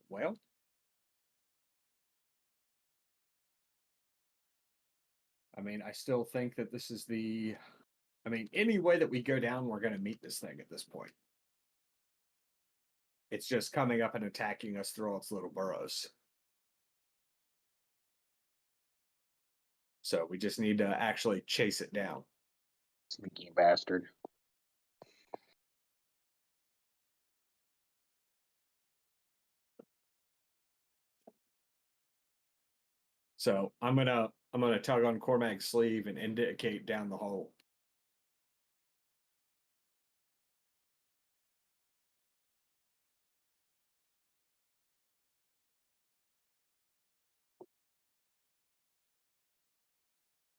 S3: Well. I mean, I still think that this is the. I mean, any way that we go down, we're going to meet this thing at this point. It's just coming up and attacking us through its little burrows. So we just need to actually chase it down.
S8: Sneaky bastard.
S3: So I'm gonna tug on Cormac's sleeve and indicate down the hole.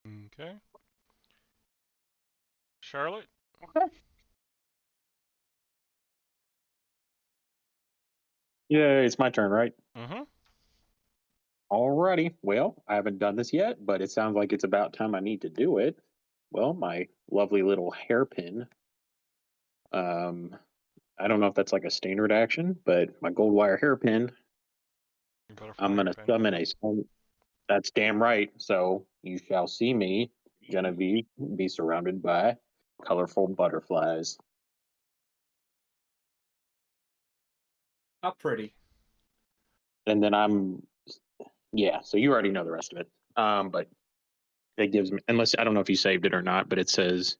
S1: Okay. Charlotte?
S4: Okay.
S8: Yeah, it's my turn, right?
S1: Mm-hmm.
S8: Alrighty. Well, I haven't done this yet, but it sounds like it's about time I need to do it. Well, my lovely little hairpin. I don't know if that's like a standard action, but my gold wire hairpin.
S1: Butterfly
S8: I'm gonna
S1: hairpin.
S8: summon a. That's damn right. So you shall see me, Genevieve, be surrounded by colorful butterflies.
S3: How pretty.
S8: And then yeah. So you already know the rest of it. But it gives me, unless I don't know if you saved it or not, but it says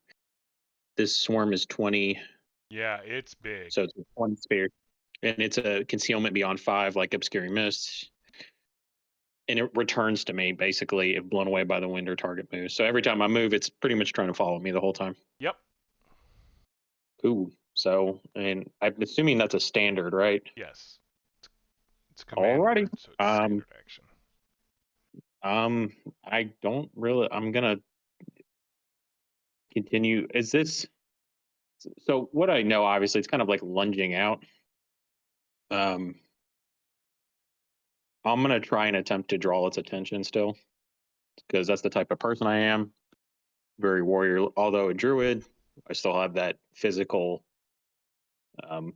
S8: this swarm is 20.
S1: Yeah, it's big.
S8: So it's a 20 sphere, and it's a concealment beyond 5, like obscuring mists. And it returns to me basically if blown away by the wind or target moves. So every time I move, it's pretty much trying to follow me the whole time.
S1: Yep.
S8: Ooh. So, and I'm assuming that's a standard, right?
S1: Yes. It's a command
S8: Alrighty.
S1: word, so it's standard action.
S8: I don't really. I'm gonna continue. Is this so? What I know, obviously, it's kind of like lunging out. Um, I'm gonna try and attempt to draw its attention still, because that's the type of person I am. Very warrior. Although a druid, I still have that physical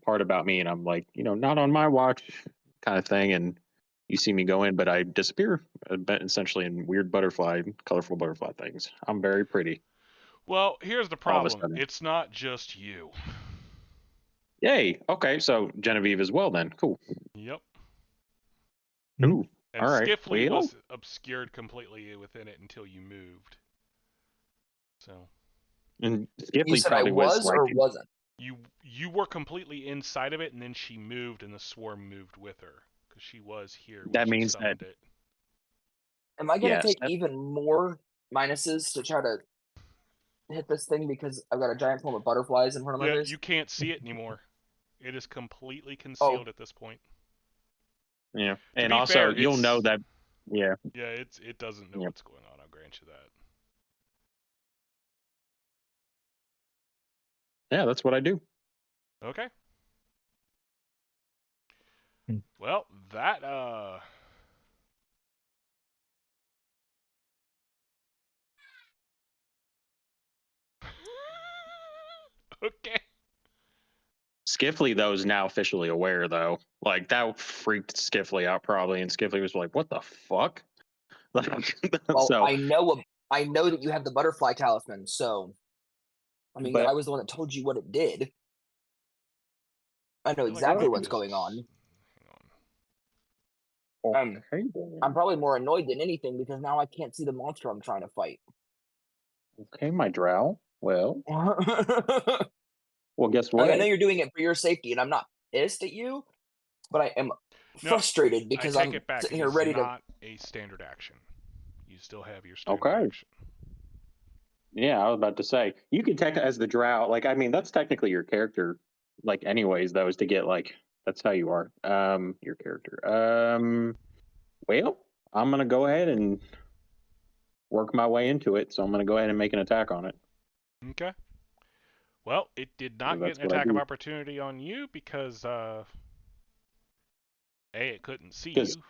S8: part about me, and I'm like, not on my watch, kind of thing. And you see me go in, but I disappear, essentially in weird colorful butterfly things. I'm very pretty.
S1: Well, here's the
S8: All of a
S1: problem.
S8: sudden.
S1: It's not just you.
S8: Yay. Okay, so Genevieve as well then. Cool.
S1: Yep.
S8: Ooh.
S1: And
S8: All right.
S1: Skiffly
S8: Well,
S1: was obscured completely within it until you moved. So
S8: and
S6: You
S8: Skiffly
S6: said I
S8: probably was
S6: was
S8: like,
S6: or wasn't.
S1: you were completely inside of it, and then she moved, and the swarm moved with her because she was here when
S8: that
S1: she
S8: means that,
S1: summoned it.
S6: Am I gonna
S8: yes.
S6: take even more minuses to try to hit this thing because I've got a giant swarm of butterflies in front of my
S1: Yeah,
S6: face?
S1: you can't see it anymore. It is completely
S6: Oh,
S1: concealed at this point.
S8: Yeah.
S1: To
S8: And
S1: be
S8: also,
S1: fair,
S8: you'll know that, yeah.
S1: yeah, it doesn't know
S8: Yeah.
S1: what's going on. I'll grant you that.
S8: Yeah, that's what I do.
S1: Okay.
S7: Hmm.
S1: Well, that okay.
S8: Skiffly, though, is now officially aware, though. Like, that freaked Skiffly out, probably. And Skiffly was like, what the fuck? Like,
S6: well,
S8: so,
S6: I know that you have the butterfly talisman, so I mean, I
S8: but
S6: was the one that told you what it did. I know
S1: I feel like
S6: exactly
S1: maybe
S6: what's
S1: this
S6: going
S1: was.
S6: on.
S1: Hang on.
S8: okay, then.
S6: I'm probably more annoyed than anything because now I can't see the monster I'm trying to fight.
S8: Okay, my drow. Well,
S6: Like,
S8: guess
S6: I know
S8: what?
S6: you're doing it for your safety, and I'm not pissed at you, but I am
S1: No,
S6: frustrated
S1: I
S6: because
S1: take
S6: I'm
S1: it back.
S6: sitting
S1: It
S6: here
S1: is
S6: ready to.
S1: not a standard action. You still have your standard
S8: Okay.
S1: action.
S8: Yeah, I was about to say you can take as the drow. Like, I mean, that's technically your character. Like, anyways, though, is to get like that's how you are. Your character. Well, I'm gonna go ahead and work my way into it. So I'm gonna go ahead and make an attack on it.
S1: Okay. Well, it did not get
S8: That's
S1: an
S8: what I
S1: attack of
S8: do.
S1: opportunity on you because A, it couldn't see
S8: Because
S1: you,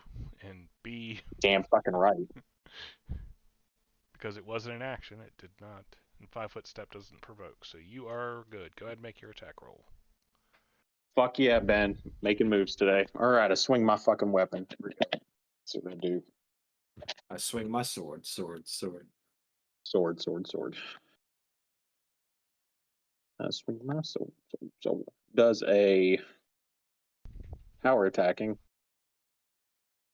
S1: and B,
S8: damn fucking right.
S1: because it wasn't an action, it did not. And 5-foot step doesn't provoke, so you are good. Go ahead and make your attack roll.
S8: Fuck yeah, Ben. Making moves today. All right, I swing my fucking weapon. That's what I do.
S3: I swing my sword, sword, sword.
S8: Sword, sword, sword. I swing my sword. So does a power attacking.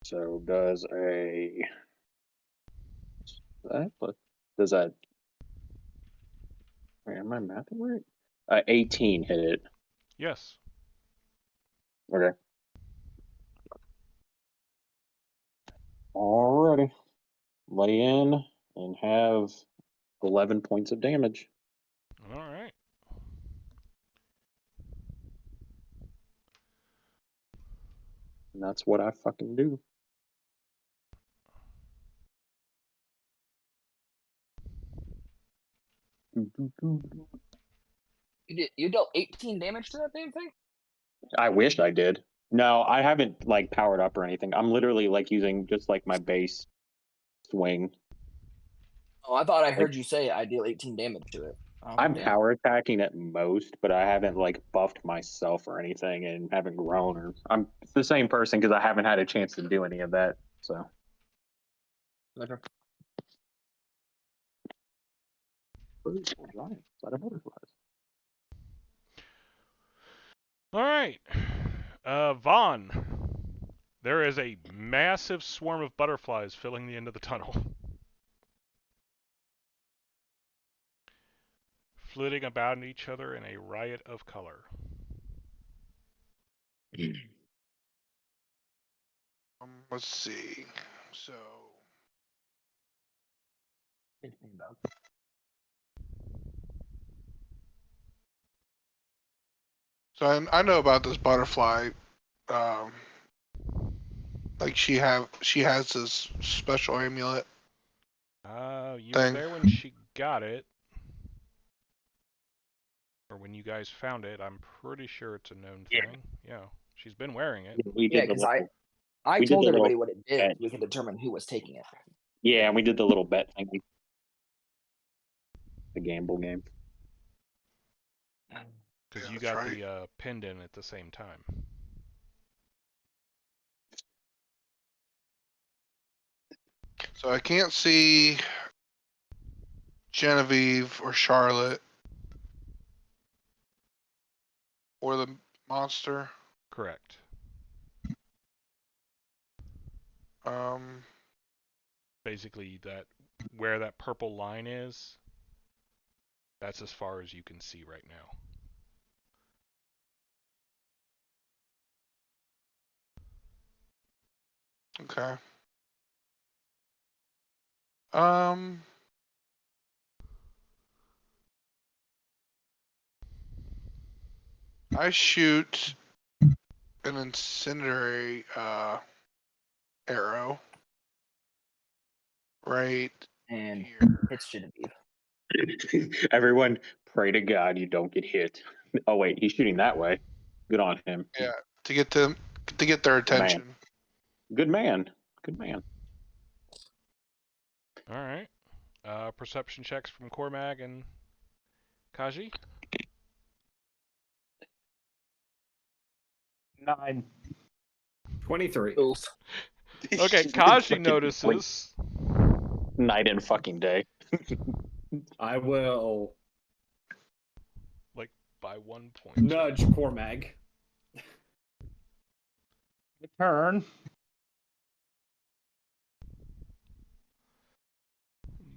S8: So does a does that wait, am I mathing right? 18 hit it.
S1: Yes.
S8: Okay. Alrighty. Lay in and have 11 points of damage.
S1: All right.
S8: And that's what I fucking do.
S6: You dealt 18 damage to that damn thing?
S8: I wish I did. No, I haven't like powered up or anything. I'm literally like using just like my base swing.
S6: Oh, I thought I heard you say I deal 18 damage to it. Oh,
S8: I'm
S6: damn.
S8: power attacking at most, but I haven't like buffed myself or anything, and haven't grown. Or I'm the same person because I haven't had a chance to do any of that. So
S6: Okay.
S1: All right. Vaughn. There is a massive swarm of butterflies filling the end of the tunnel. Flitting about each other in a riot of color.
S2: Let's see. So I know about this butterfly. Um, like she has this special amulet
S1: You were
S2: thing.
S1: there when she got it. Or when you guys found it. I'm pretty sure it's a known
S8: Yeah.
S1: thing. Yeah. She's been wearing it.
S8: we
S6: Yeah,
S8: did the
S6: because
S8: little,
S6: I
S8: we did
S6: told
S8: the
S6: everybody
S8: little
S6: what it did.
S8: bet.
S6: We could determine who was taking it.
S8: Yeah, and we did the little bet thing, the gamble game.
S1: Because
S2: Yeah,
S1: you
S2: that's
S1: got
S2: right.
S1: the pendant at the same time.
S2: So I can't see Genevieve or Charlotte or the monster.
S1: Correct.
S2: Um,
S1: Basically, that where that purple line is, that's as far as you can see right now.
S2: okay. Um, I shoot an incendiary arrow right
S6: And
S2: here.
S6: it's Genevieve.
S8: Everyone, pray to God you don't get hit. Oh wait, he's shooting that way. Good on him.
S2: Yeah, to get their
S8: Good man.
S2: attention.
S8: Good man. Good man.
S1: All right. Perception checks from Cormag and Kaji.
S4: 9.
S3: 23.
S6: Oof.
S1: Okay,
S8: Fucking
S1: Kaji notices.
S8: night and fucking day.
S3: I will
S1: Like by 1 point.
S3: nudge Cormag.
S4: Turn.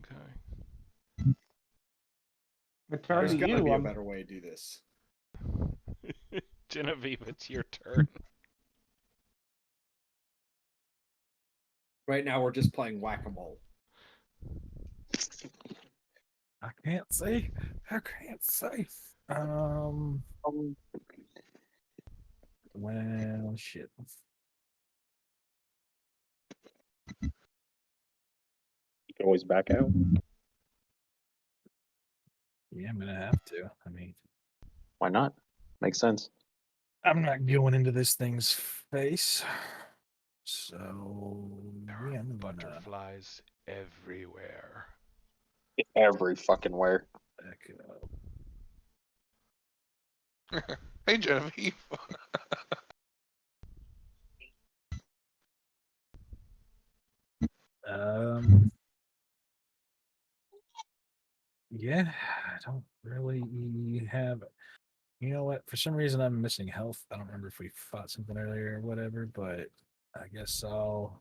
S1: Okay.
S4: Return
S3: There's
S4: to
S3: got to
S4: you.
S3: be a
S4: I'm
S3: better way to do this.
S1: Genevieve, it's your turn.
S3: Right now, we're just playing whack-a-mole.
S7: I can't see. I can't see. Well, shit.
S8: You can always back out.
S7: Yeah, I'm gonna have to. I mean,
S8: Why not? Makes sense.
S7: I'm not going into this thing's face. So
S1: There
S7: yeah,
S1: are
S7: I'm gonna
S1: butterflies everywhere.
S8: Every fucking where.
S7: back it up.
S2: Hey, Genevieve.
S7: Um, yeah, I don't really have. You know what? For some reason, I'm missing health. I don't remember if we fought something earlier or whatever, but I guess I'll.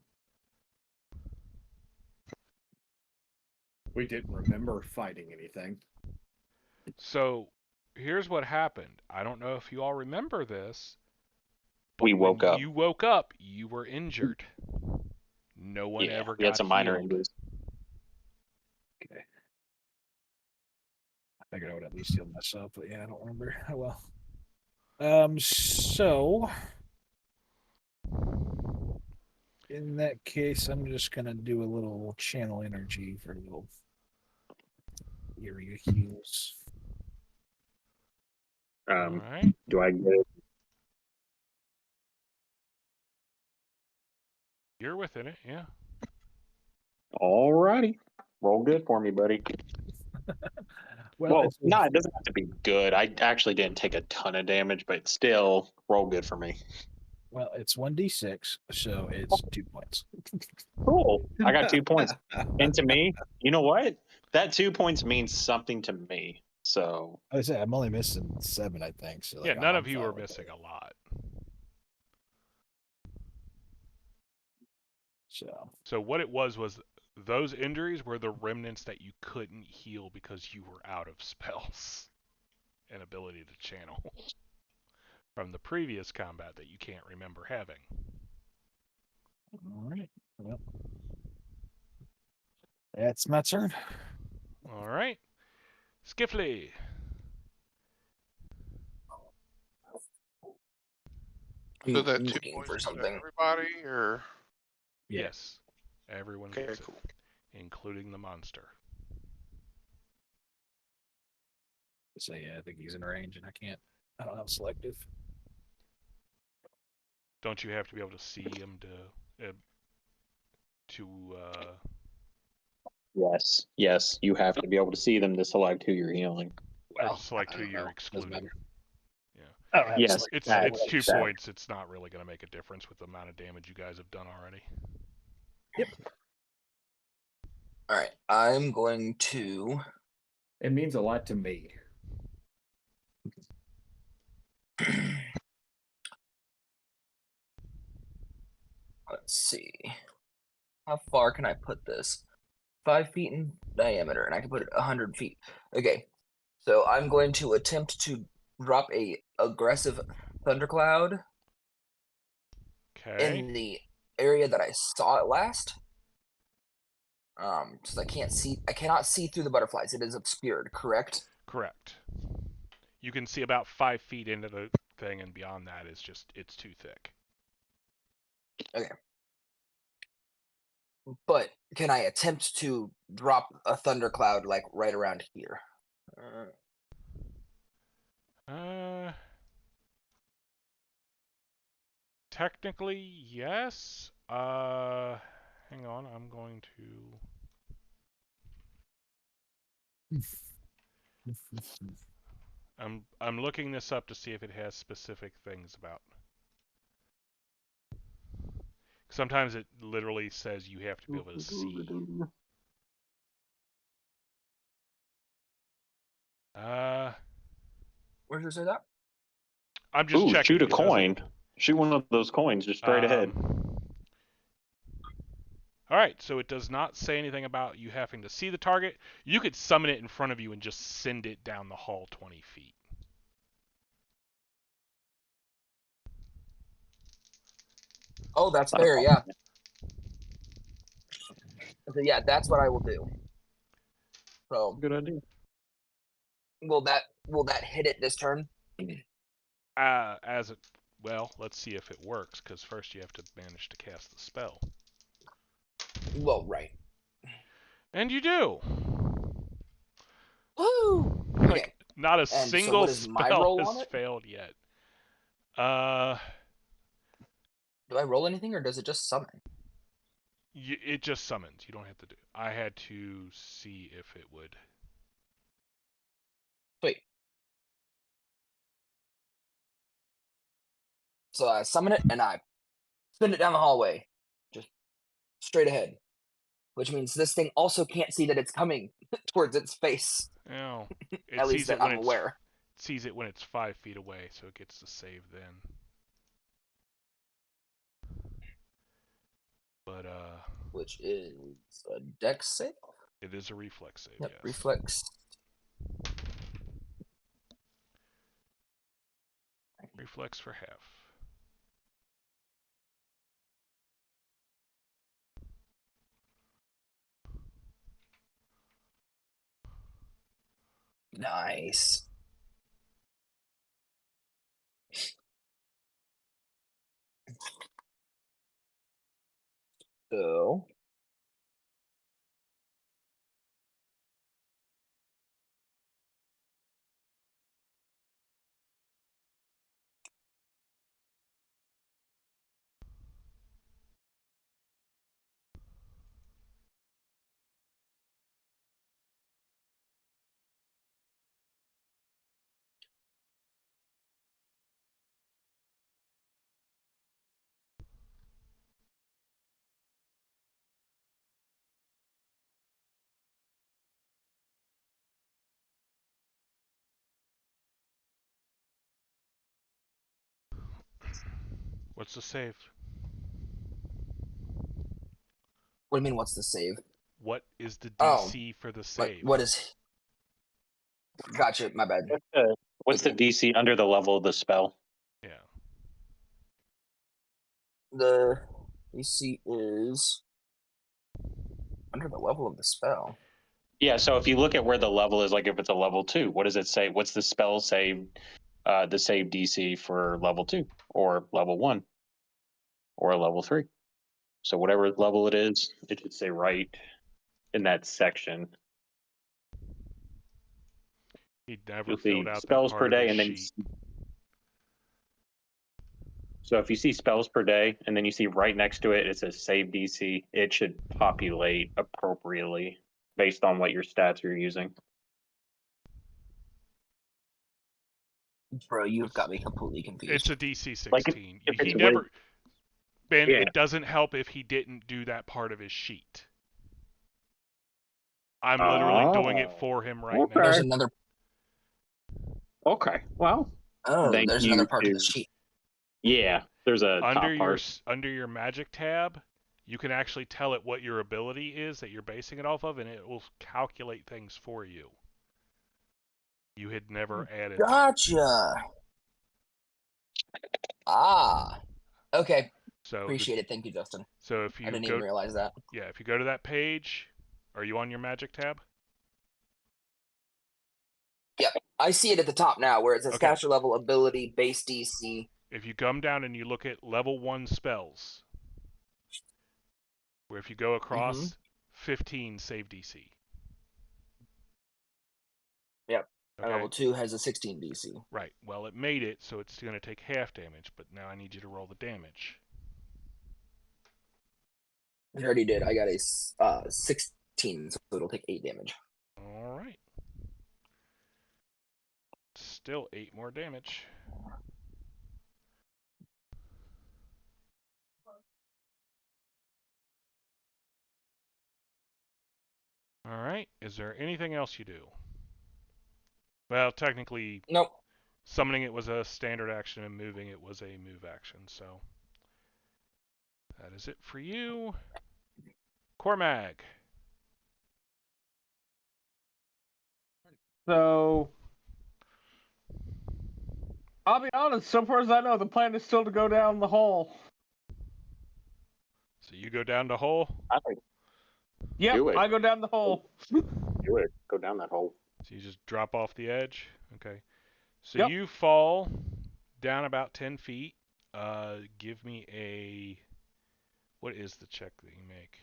S3: We didn't remember fighting anything.
S1: So here's what happened. I don't know if you all remember this, but
S8: We
S1: when
S8: woke up.
S1: you woke up, you were injured. No one
S8: Yeah,
S1: ever
S8: we had
S1: got
S8: some minor
S1: healed.
S8: injuries.
S7: Okay. I figured I would at least heal myself, but yeah, I don't remember. Oh well. So in that case, I'm just gonna do a little channel energy for a little area heals.
S1: All right.
S8: Do I get?
S1: You're within it, yeah.
S8: Alrighty, roll good for me, buddy. Well,
S7: it's
S8: no, it doesn't have to be good. I actually didn't take a ton of damage, but still, roll good for me.
S7: well, it's 1d6, so it's 2 points.
S8: Cool. I got 2 points. And to me, you know what? That 2 points means something to me. So
S7: I say I'm only missing 7, I think. So
S1: Yeah,
S7: like,
S1: none
S7: I'm
S1: of you
S7: fine
S1: were
S7: with
S1: missing
S7: it.
S1: a lot. So what it was those injuries were the remnants that you couldn't heal because you were out of spells and ability to channel from the previous combat that you can't remember having.
S7: All right. Well, that's my turn.
S1: All right. Skiffley.
S2: So that
S6: I'm
S2: 2
S6: looking
S2: points
S6: for
S2: is to
S6: something.
S2: everybody, or
S7: Yeah.
S1: Yes. Everyone
S2: okay,
S1: gets
S2: cool.
S1: it, including the monster.
S7: So yeah, I think he's in range, and I don't have selective.
S1: Don't you have to be able to see him to
S8: yes, you have to be able to see them to select who you're healing.
S1: or
S7: Well,
S1: select
S7: I
S1: who
S7: don't
S1: you're
S7: know. Doesn't
S1: excluding?
S7: matter.
S1: Yeah.
S7: I don't have
S8: Yes,
S7: selective.
S1: It's
S8: that-
S1: 2
S8: that-
S1: points. It's not really going to make a difference with the amount of damage you guys have done already.
S7: Yep.
S6: All right, I'm going to.
S3: It means a lot to me.
S6: Let's see. How far can I put this? 5 feet in diameter, and I can put it 100 feet. Okay, so I'm going to attempt to drop a aggressive thundercloud
S1: Okay.
S6: in the area that I saw it last. Because I cannot see through the butterflies. It is obscured, correct?
S1: Correct. You can see about 5 feet into the thing, and beyond that is it's too thick.
S6: Okay. But can I attempt to drop a thundercloud like right around here?
S1: Technically, yes. Hang on. I'm going to. I'm looking this up to see if it has specific things about. Sometimes it literally says you have to be able to see.
S6: Where does it say that?
S1: I'm just checking.
S8: Shoot a
S1: It doesn't-
S8: coin. Shoot one of those coins just straight ahead.
S1: All right, so it does not say anything about you having to see the target. You could summon it in front of you and just send it down the hall 20 feet.
S6: Oh, that's fair. Yeah. So, yeah, that's what I will do. So
S8: Good idea.
S6: will that hit it this turn?
S1: Well, let's see if it works, because first you have to manage to cast the spell.
S6: Well, right.
S1: And you do.
S6: Woo!
S1: Like,
S6: Okay.
S1: not a
S6: And so
S1: single
S6: what is my
S1: spell
S6: roll
S1: has
S6: on it?
S1: failed yet.
S6: Do I roll anything, or does it just summon?
S1: It just summons. You don't have to do. I had to see if it would.
S6: Sweet. So I summon it and I send it down the hallway, just straight ahead. Which means this thing also can't see that it's coming towards its face.
S1: Oh, it
S6: At
S1: sees
S6: least that
S1: it when
S6: I'm
S1: it's
S6: aware.
S1: sees it when it's 5 feet away, so it gets to save then. But
S6: Which is a dex save.
S1: it is a reflex save.
S6: Yep,
S1: Yes.
S6: reflex.
S1: Reflex for half.
S6: Nice. So
S1: What's the save?
S6: What do you mean? What's the save?
S1: What is the
S6: Oh,
S1: DC for the
S6: Like,
S1: save?
S6: what is? Gotcha. My bad.
S8: What's the DC under the level of the spell?
S1: Yeah.
S6: The DC is under the level of the spell.
S8: Yeah, so if you look at where the level is, like if it's a level 2, what does it say? What's the spell save, the save DC for level 2 or level 1 or level 3? So whatever level it is, it should say right in that section.
S1: He never
S8: You'll
S1: filled
S8: see
S1: out that
S8: spells
S1: part
S8: per
S1: of his
S8: day, and then
S1: sheet.
S8: so if you see spells per day, and then you see right next to it, it says save DC. It should populate appropriately based on what your stats you're using.
S6: Bro, you've got me completely confused.
S1: It's a DC 16.
S8: Like if
S1: he
S8: it's
S1: never. Ben,
S8: Yeah.
S1: it doesn't help if he didn't do that part of his sheet. I'm literally doing it for him right
S8: Okay.
S6: There's
S1: now.
S6: another.
S8: Okay. Well,
S6: Oh,
S8: thank
S6: there's
S8: you
S6: another part to the
S8: to-
S6: sheet.
S8: yeah, there's a top part.
S1: Under your magic tab, you can actually tell it what your ability is that you're basing it off of, and it will calculate things for you. You had never added that.
S6: Gotcha. Ah. Okay.
S1: So
S6: Appreciate it. Thank you, Justin.
S1: So if
S6: I
S1: you
S6: didn't
S1: go,
S6: even realize that.
S1: yeah, if you go to that page, are you on your magic tab?
S6: Yep. I see it at the top now where it says
S1: Okay.
S6: caster level, ability, base DC.
S1: If you come down and you look at level 1 spells, where if you go across, 15 save DC.
S6: Yep.
S1: Okay.
S6: Level 2 has a 16 DC.
S1: Right. Well, it made it, so it's going to take half damage, but now I need you to roll the damage.
S6: It already did. I got a 16, so it'll take 8 damage.
S1: All right. Still 8 more damage. All right. Is there anything else you do? Well, technically,
S6: Nope.
S1: summoning it was a standard action and moving it was a move action, so that is it for you. Cormag.
S4: So, I'll be honest, so far as I know, the plan is still to go down the hole.
S1: So you go down the hole?
S8: I think
S4: Yep,
S8: Do it.
S4: I go down the hole.
S8: do it. Go down that hole.
S1: So you just drop off the edge? Okay. So
S4: Yep.
S1: you fall down about 10 feet. Give me a... What is the check that you make?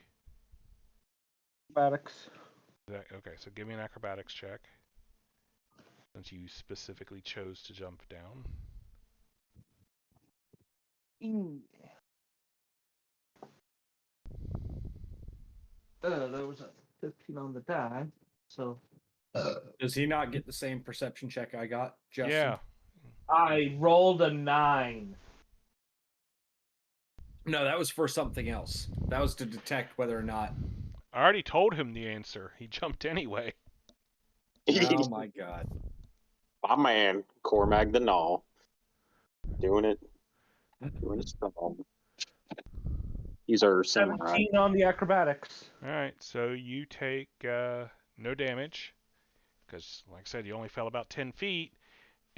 S4: Acrobatics.
S1: Okay, so give me an acrobatics check. Since you specifically chose to jump down.
S4: There was a 15 on the die, so
S3: Does he not get the same perception check I got, Justin?
S1: Yeah.
S4: I rolled a 9.
S3: No, that was for something else. That was to detect whether or not.
S1: I already told him the answer. He jumped anyway.
S3: Oh my god.
S8: My man, Cormag the Gnaw. Doing it. Doing his stuff. He's our samurai.
S4: 17 on the acrobatics.
S1: Alright, so you take no damage. Because, like I said, you only fell about 10 feet.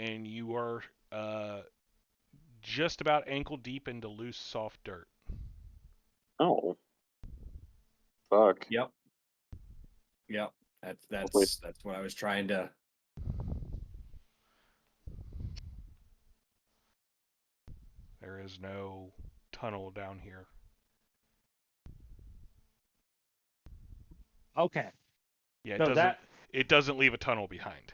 S1: And you are just about ankle deep into loose, soft dirt.
S8: Oh. Fuck.
S3: Yep. That's what I was trying to.
S1: There is no tunnel down here.
S4: Okay.
S1: Yeah,
S4: No,
S1: it doesn't leave a tunnel behind.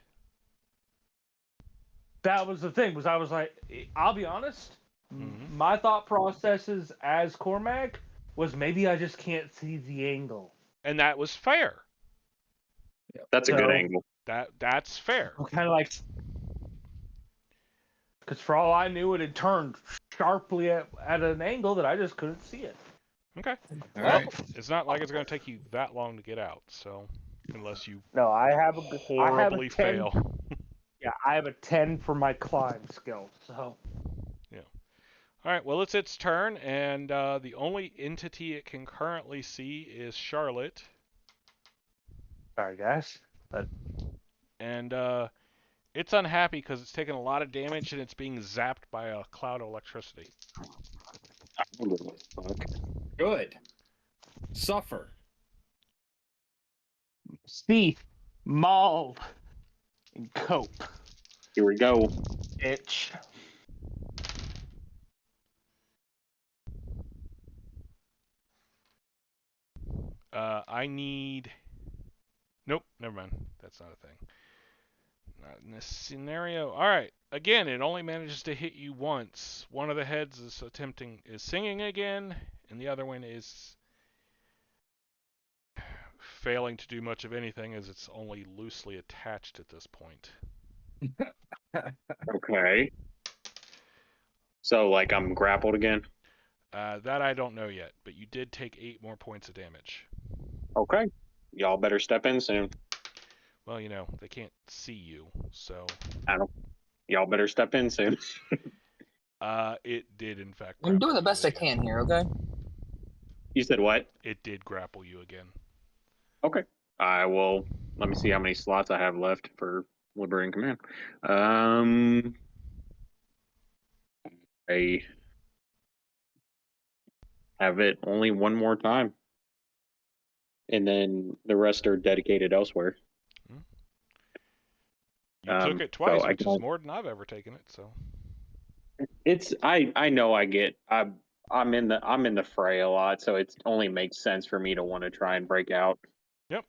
S4: that was the thing. Was I was like, I'll be honest.
S1: Mhm.
S4: My thought processes as Cormag was maybe I just can't see the angle.
S1: And that was fair.
S8: That's a good
S4: So-
S8: angle.
S1: That's fair.
S4: I'm kind of like, because for all I knew, it had turned sharply at an angle that I just couldn't see it.
S1: Okay.
S3: All
S1: Well,
S3: right.
S1: it's not like it's going to take you that long to get out, so unless you
S4: No, I have a
S1: horribly
S4: 10.
S1: fail.
S4: Yeah, I have a 10 for my climb skill. So
S1: All right, well, it's its turn, and the only entity it can currently see is Charlotte.
S4: Sorry, guys.
S1: And it's unhappy because it's taken a lot of damage and it's being zapped by a cloud of electricity.
S8: I don't give a fuck.
S3: Good. Suffer.
S4: Seeth, mauled, and cope.
S8: Here we go.
S4: Itch.
S1: I need... Nope, never mind. That's not a thing. Not in this scenario. Alright, again, it only manages to hit you once. One of the heads is singing again, and the other one is failing to do much of anything as it's only loosely attached at this point.
S8: Okay. So, like, I'm grappled again?
S1: That I don't know yet, but you did take 8 more points of damage.
S8: Okay. Y'all better step in soon.
S1: Well, you know, they can't see you, so...
S8: Y'all better step in soon.
S1: It did, in fact,
S6: I'm doing
S1: grapple
S6: the
S1: you
S6: best I
S1: again.
S6: can here, okay?
S8: You said what?
S1: It did grapple you again.
S8: Okay. I will. Let me see how many slots I have left for Liberating Command. I have it only one more time. And then the rest are dedicated elsewhere.
S1: You took it
S8: So
S1: twice,
S8: I
S1: which is
S8: can.
S1: more than I've ever taken it, so...
S8: It's I know I get I'm in the fray a lot, so it only makes sense for me to want to try and break out.
S1: Yep.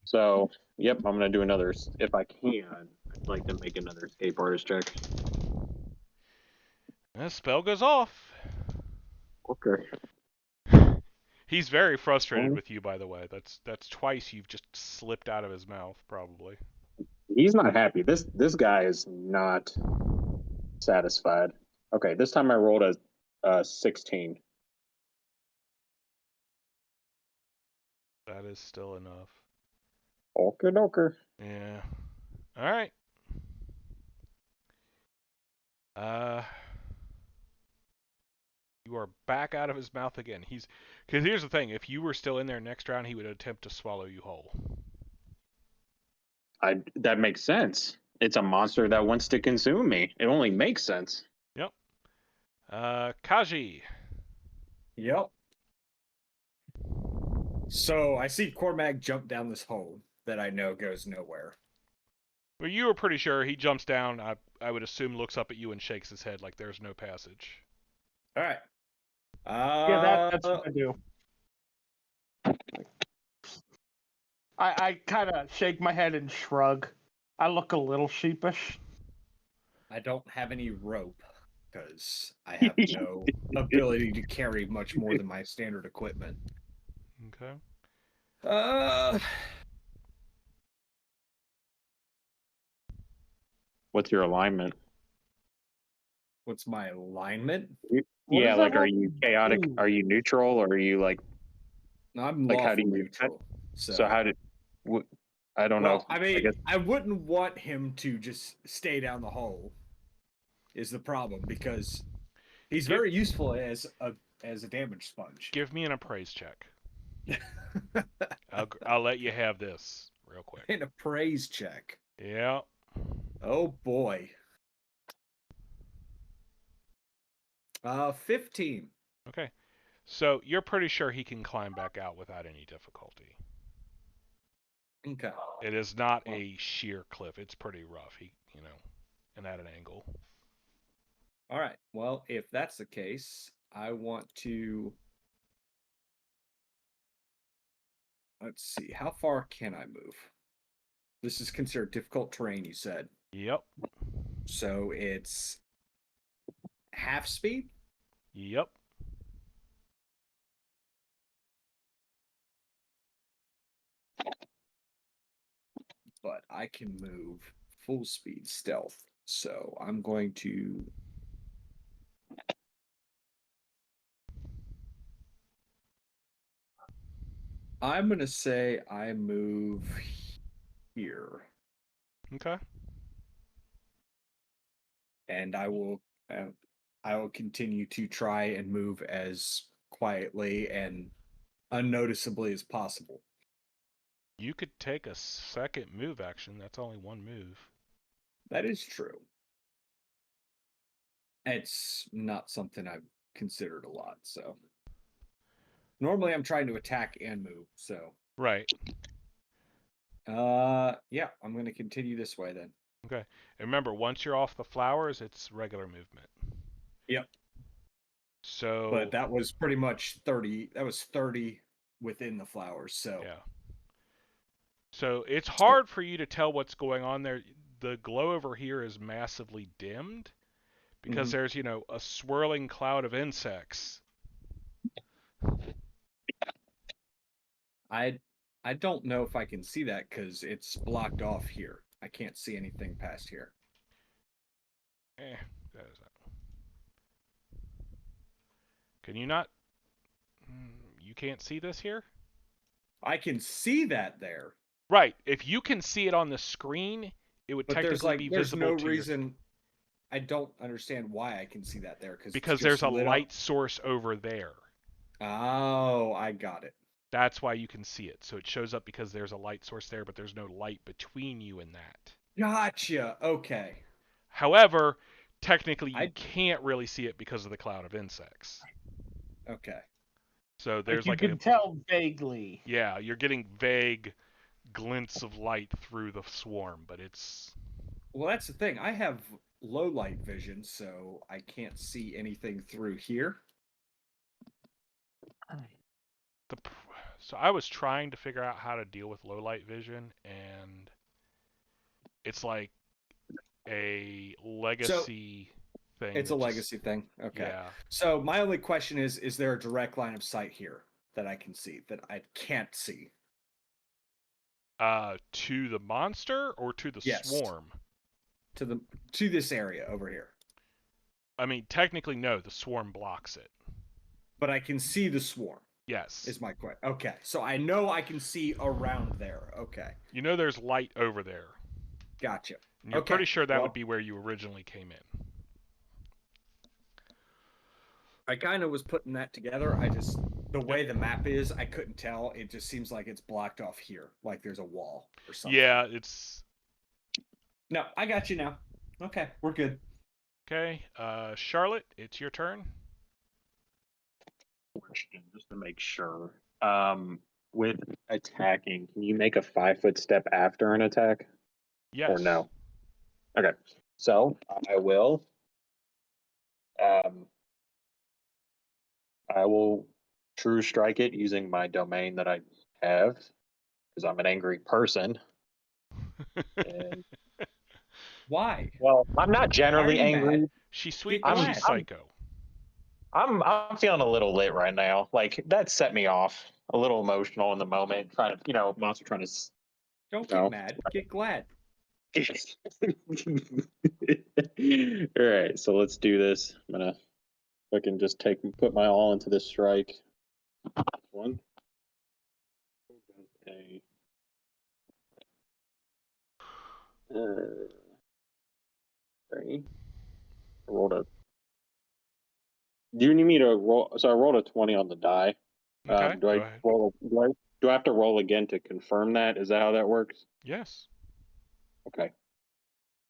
S8: So yep, I'm gonna do another if I can. I'd like to make another escape artist check.
S1: And the spell goes off.
S8: Okay.
S1: He's very frustrated with you, by the way. That's twice you've just slipped out of his mouth, probably.
S8: He's not happy. This guy is not satisfied. Okay, this time I rolled a 16.
S1: That is still enough.
S8: Okay.
S1: Yeah. All right. You are back out of his mouth again. Because here's the thing: if you were still in there next round, he would attempt to swallow you whole.
S8: That makes sense. It's a monster that wants to consume me. It only makes sense.
S1: Yep. Kaji.
S3: Yep. So I see Cormac jump down this hole that I know goes nowhere.
S1: Well, you were pretty sure he jumps down. I would assume looks up at you and shakes his head like there's no passage.
S3: All right.
S4: Yeah, that's what I do. I kind of shake my head and shrug. I look a little sheepish.
S3: I don't have any rope because I have no ability to carry much more than my standard equipment.
S1: Okay.
S8: What's your alignment?
S3: What's my alignment?
S4: What
S8: Yeah,
S4: does
S8: like
S4: that
S8: are you chaotic?
S4: do?
S8: Are you neutral? Or are you like
S3: I'm
S8: how do
S3: lawful
S8: you
S3: neutral.
S8: so how did I don't know.
S3: Well, I mean,
S8: guess
S3: I wouldn't want him to just stay down the hole. Is the problem because he's very useful as a damage sponge.
S1: Give me an appraise check. I'll let you have this real quick.
S3: An appraise check.
S1: Yeah.
S3: Oh boy. 15.
S1: Okay. So you're pretty sure he can climb back out without any difficulty.
S3: Okay.
S1: It is not a sheer cliff. It's pretty rough. And at an angle.
S3: All right. Well, if that's the case, I want to. Let's see. How far can I move? This is considered difficult terrain, you said.
S1: Yep.
S3: So it's half speed?
S1: Yep.
S3: But I can move full speed stealth. So I'm going to. I'm going to say I move here.
S1: Okay.
S3: And I will. I will continue to try and move as quietly and unnoticeably as possible.
S1: You could take a second move action. That's only one move.
S3: That is true. It's not something I've considered a lot, so. Normally I'm trying to attack and move, so.
S1: Right.
S3: Yeah, I'm going to continue this way then.
S1: Okay. And remember, once you're off the flowers, it's regular movement.
S3: Yep.
S1: So.
S3: But that was pretty much 30. That was 30 within the flowers, so.
S1: Yeah. So it's hard for you to tell what's going on there. The glow over here is massively dimmed because there's, a swirling cloud of insects.
S3: I don't know if I can see that because it's blocked off here. I can't see anything past here.
S1: That is not. Can you not? You can't see this here?
S3: I can see that there.
S1: Right. If you can see it on the screen, it would
S3: But
S1: technically be
S3: there's
S1: visible
S3: no
S1: to
S3: reason. I don't understand why I can see that there
S1: because there's a light source over there.
S3: Oh, I got it.
S1: That's why you can see it. So it shows up because there's a light source there, but there's no light between you and that.
S3: Gotcha. Okay.
S1: However, technically you can't really see it because of the cloud of insects.
S3: Okay.
S1: So there's
S4: you can tell vaguely.
S1: Yeah, you're getting vague glints of light through the swarm, but it's.
S3: Well, that's the thing. I have low light vision, so I can't see anything through here.
S1: So I was trying to figure out how to deal with low light vision, and it's like a legacy thing.
S3: It's a legacy thing. Okay.
S1: Yeah.
S3: So my only question is there a direct line of sight here that I can see that I can't see?
S1: To the monster or to the swarm?
S3: To this area over here.
S1: I mean, technically no, the swarm blocks it.
S3: But I can see the swarm.
S1: Yes.
S3: Is my question. Okay. So I know I can see around there. Okay.
S1: You know there's light over there.
S3: Gotcha.
S1: And you're pretty sure that would be where you originally came in.
S3: I kind of was putting that together. The way the map is, I couldn't tell. It just seems like it's blocked off here, like there's a wall or something.
S1: Yeah, it's.
S3: No, I got you now. Okay, we're good.
S1: Okay, Charlotte, it's your turn.
S8: Question, just to make sure. With attacking, can you make a 5-foot step after an attack?
S1: Yes.
S8: Or no? Okay, so I will. I will true strike it using my domain that I have, because I'm an angry person. And,
S3: why?
S8: well, I'm not generally angry.
S3: Mad?
S1: She's sweet,
S3: but
S1: she's psycho.
S8: I'm feeling a little lit right now. Like that set me off, a little emotional in the moment. Trying to, monster trying to.
S3: Don't get mad. Get glad.
S8: All right, so let's do this. I'm gonna. I can just put my all into this strike. One. Okay. Three. I rolled a. Do you need me to roll? So I rolled a 20 on the die.
S1: Okay,
S8: Do I roll? Do I have to roll again to confirm that? Is that how that works?
S1: Yes.
S8: Okay.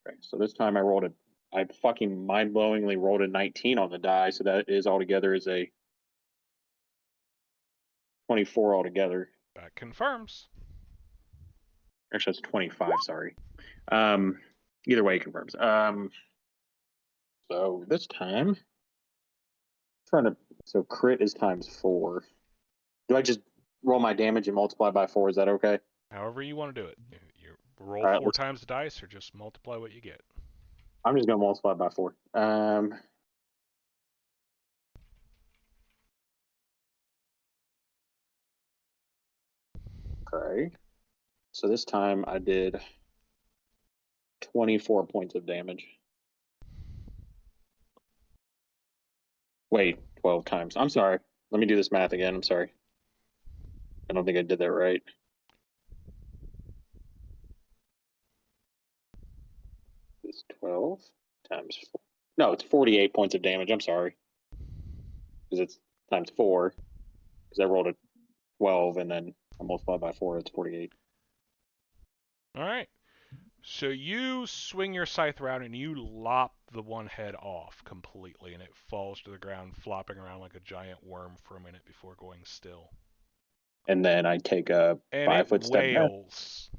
S8: Okay. So this time I fucking mind-blowingly rolled a 19 on the die, so that is altogether is a 24 altogether.
S1: That confirms.
S8: Actually, that's 25. Sorry. Either way, it confirms. So this time, so crit is ×4. Do I just roll my damage and multiply by 4? Is that okay?
S1: However you want to do it. You roll
S8: right,
S1: 4 times the dice, or just multiply what you get.
S8: I'm just gonna multiply by 4. Okay. So this time I did 24 points of damage. Wait, 12 times. I'm sorry. Let me do this math again. I'm sorry. I don't think I did that right. It's 12 times 4. No, it's 48 points of damage. I'm sorry. Because it's times 4. Because I rolled a 12 and then I multiplied by 4. It's 48.
S1: All right. So you swing your scythe around and you lop the one head off completely, and it falls to the ground, flopping around like a giant worm for a minute before going still.
S8: And then I take a
S1: And
S8: 5-foot
S1: it
S8: step back.
S1: wails.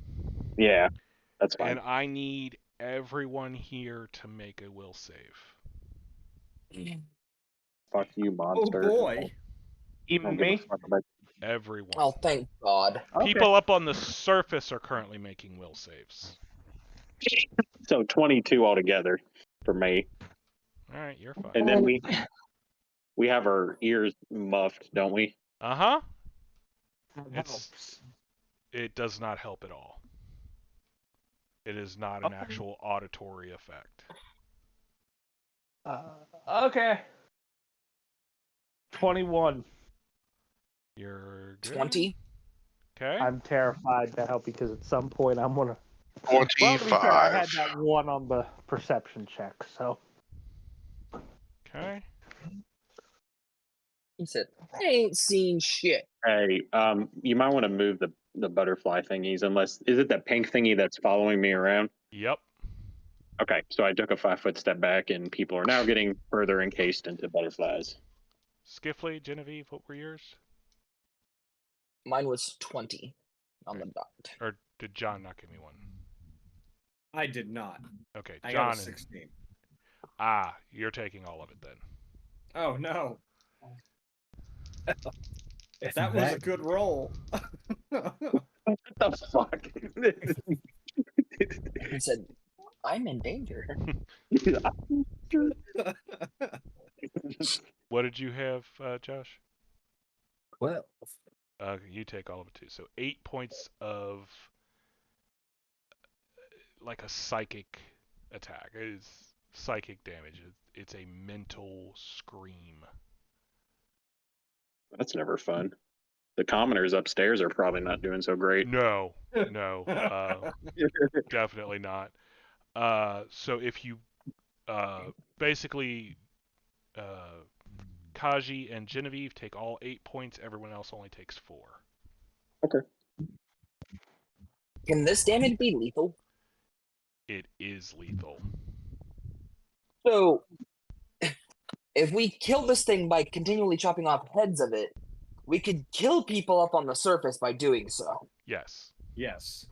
S8: Yeah, that's fine.
S1: And I need everyone here to make a will save.
S8: Fuck you,
S3: Oh
S8: monster.
S3: boy.
S8: I don't
S4: Even
S8: give a
S4: me?
S8: fuck about
S1: Everyone.
S6: Oh, thank God.
S1: People up on the surface are currently making will saves.
S8: So 22 altogether for me.
S1: All right, you're fine.
S8: And then we have our ears muffed, don't we?
S1: Uh-huh.
S4: That
S1: It's-
S4: helps.
S1: It does not help at all. It is not an actual auditory effect.
S4: Okay. 21.
S1: You're good?
S6: 20?
S1: Okay.
S4: I'm terrified to help because at some point I'm gonna. Well, to be fair, I
S2: 25.
S4: had that 1 on the perception check, so.
S1: Okay.
S6: He said, I ain't seen shit.
S8: Hey, you might want to move the butterfly thingies, unless is it that pink thingy that's following me around?
S1: Yep.
S8: Okay, so I took a 5-foot step back, and people are now getting further encased into butterflies.
S1: Skiffley, Genevieve, what were yours?
S6: Mine was 20 on the dot.
S1: Or did John not give me one?
S3: I did not.
S1: Okay,
S3: I got
S1: John.
S3: a 16.
S1: You're taking all of it then.
S3: Oh no.
S7: If
S3: That was a good roll.
S8: What the fuck?
S6: He said, I'm in danger.
S1: What did you have, Josh?
S7: 12.
S1: You take all of it too. So 8 points of like a psychic attack. It is psychic damage. It's a mental scream.
S8: That's never fun. The commoners upstairs are probably not doing so great.
S1: No, definitely not. So if you basically Kaji and Genevieve take all 8 points, everyone else only takes 4.
S6: Can this damage be lethal?
S1: It is lethal.
S6: So, if we kill this thing by continually chopping off heads of it, we could kill people up on the surface by doing so.
S1: Yes.
S3: Yes,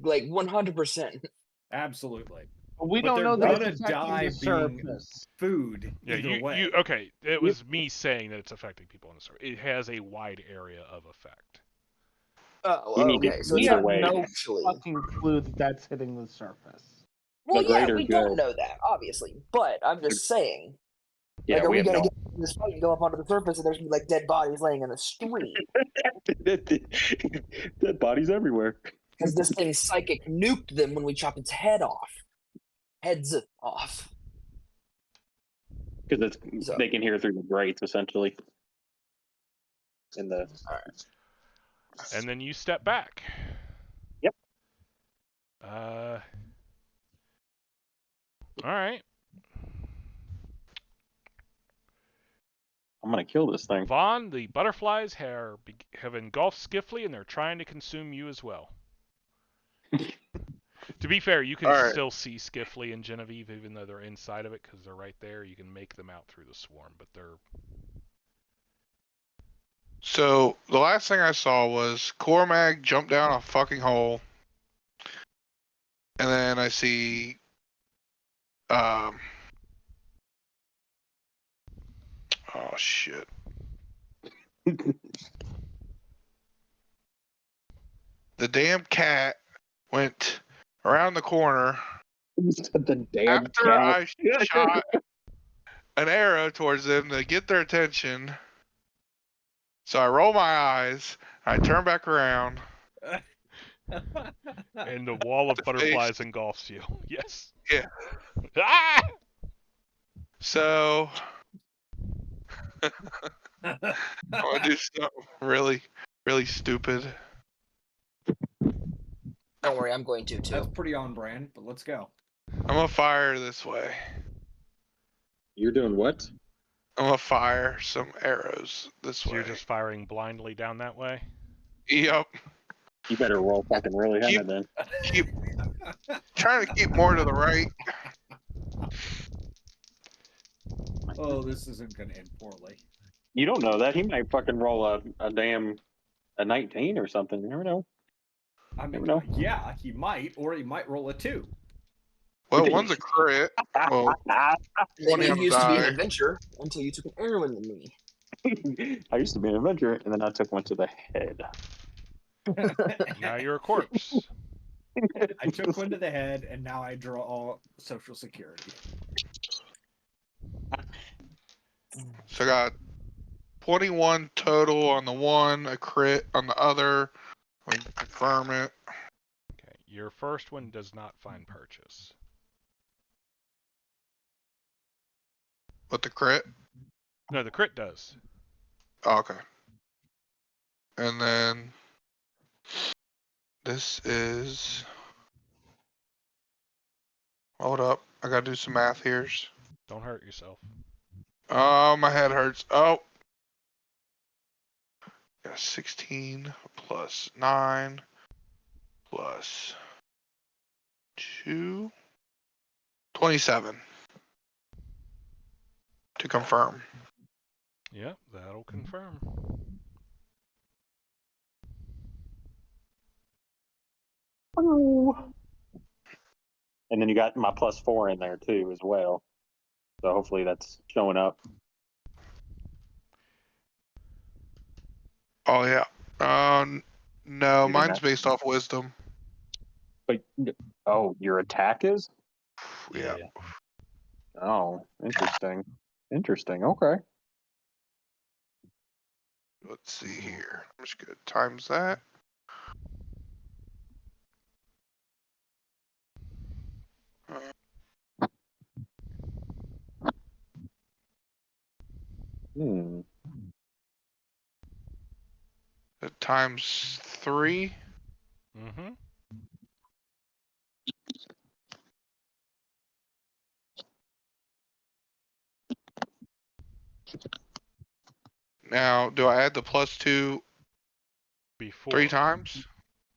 S6: Like 100%.
S3: absolutely.
S4: We
S3: But
S4: don't
S3: they're
S4: know that
S3: gonna
S4: it's affecting
S3: die
S4: the
S3: being-
S4: surface.
S3: Food
S1: Yeah,
S3: either way.
S1: you okay, it was me saying that it's affecting people on the surface. It has a wide area of effect.
S6: Oh,
S8: You need to-
S6: okay. So
S4: We
S6: it's
S8: either
S6: not
S4: have
S8: way.
S4: no
S6: actually.
S4: fucking clue that that's hitting the surface.
S6: Well,
S8: The
S6: yeah,
S8: greater
S6: we don't
S8: good.
S6: know that, obviously. But I'm just saying.
S8: Yeah,
S6: Like, are we
S8: have
S6: gonna
S8: no.
S6: get in this fight and go up onto the surface and there's gonna be like dead bodies laying in the street?
S8: Dead bodies everywhere.
S6: Because this thing psychic nuked them when we chopped its head off. Heads off.
S8: Because
S6: So-
S8: they can hear through the grates essentially. In the
S1: And then you step back.
S8: Yep.
S1: All right.
S8: I'm gonna kill this thing.
S1: Vaughn, the butterflies have engulfed Skiffley, and they're trying to consume you as well. To be fair, you can
S2: All right.
S1: still see Skiffley and Genevieve, even though they're inside of it, because they're right there. You can make them out through the swarm, but they're...
S2: So the last thing I saw was Cormag jump down a fucking hole, and then I see, oh shit. The damn cat went around the corner
S8: The damn
S2: after
S8: cat.
S2: I shot an arrow towards them to get their attention. So I roll my eyes, I turn back around.
S1: And the wall of
S2: The
S1: butterflies engulfs you. Yes.
S2: Yeah.
S1: Ah!
S2: So I want to do something really, really stupid.
S6: Don't worry, I'm going to too.
S3: That's pretty on brand, but let's go.
S2: I'm gonna fire this way.
S8: You're doing what?
S2: I'm gonna fire some arrows this
S1: So
S2: way.
S1: you're just firing blindly down that way?
S2: Yep.
S8: You better roll fucking really high then.
S2: Keep trying to keep more to the right.
S3: Oh, this isn't going to end poorly.
S8: You don't know that. He might fucking roll a 19 or something. You never know.
S3: I mean,
S8: Never know.
S3: yeah, he might, or he might roll a 2.
S2: Well, one's a crit. Well,
S6: The
S2: 20
S6: name
S2: on the
S6: used to be an
S2: die.
S6: adventure until you took an arrow in the knee.
S8: I used to be an adventurer, and then I took one to the head.
S1: Now you're a corpse.
S3: I took one to the head, and now I draw all Social Security.
S2: So I got 21 total on the one, a crit on the other. We can confirm it.
S1: Okay, your first one does not find purchase.
S2: With the crit?
S1: No, the crit does.
S2: Oh, okay. And then this is. Hold up. I gotta do some math here.
S1: Don't hurt yourself.
S2: Oh, my head hurts. Oh. Got 16 plus 9 plus 2. 27. To confirm.
S1: Yep, that'll confirm.
S8: And then you got my +4 in there too as well. So hopefully that's showing up.
S2: Oh, yeah. No,
S8: You did
S2: mine's
S8: not.
S2: based off wisdom.
S8: But your attack is?
S2: Yeah.
S8: Oh, interesting. Interesting. Okay.
S2: Let's see here. I'm just gonna times that.
S8: Hmm.
S2: Times 3.
S1: Mm-hmm.
S2: Now, do I add the +2
S1: Before.
S2: 3 times?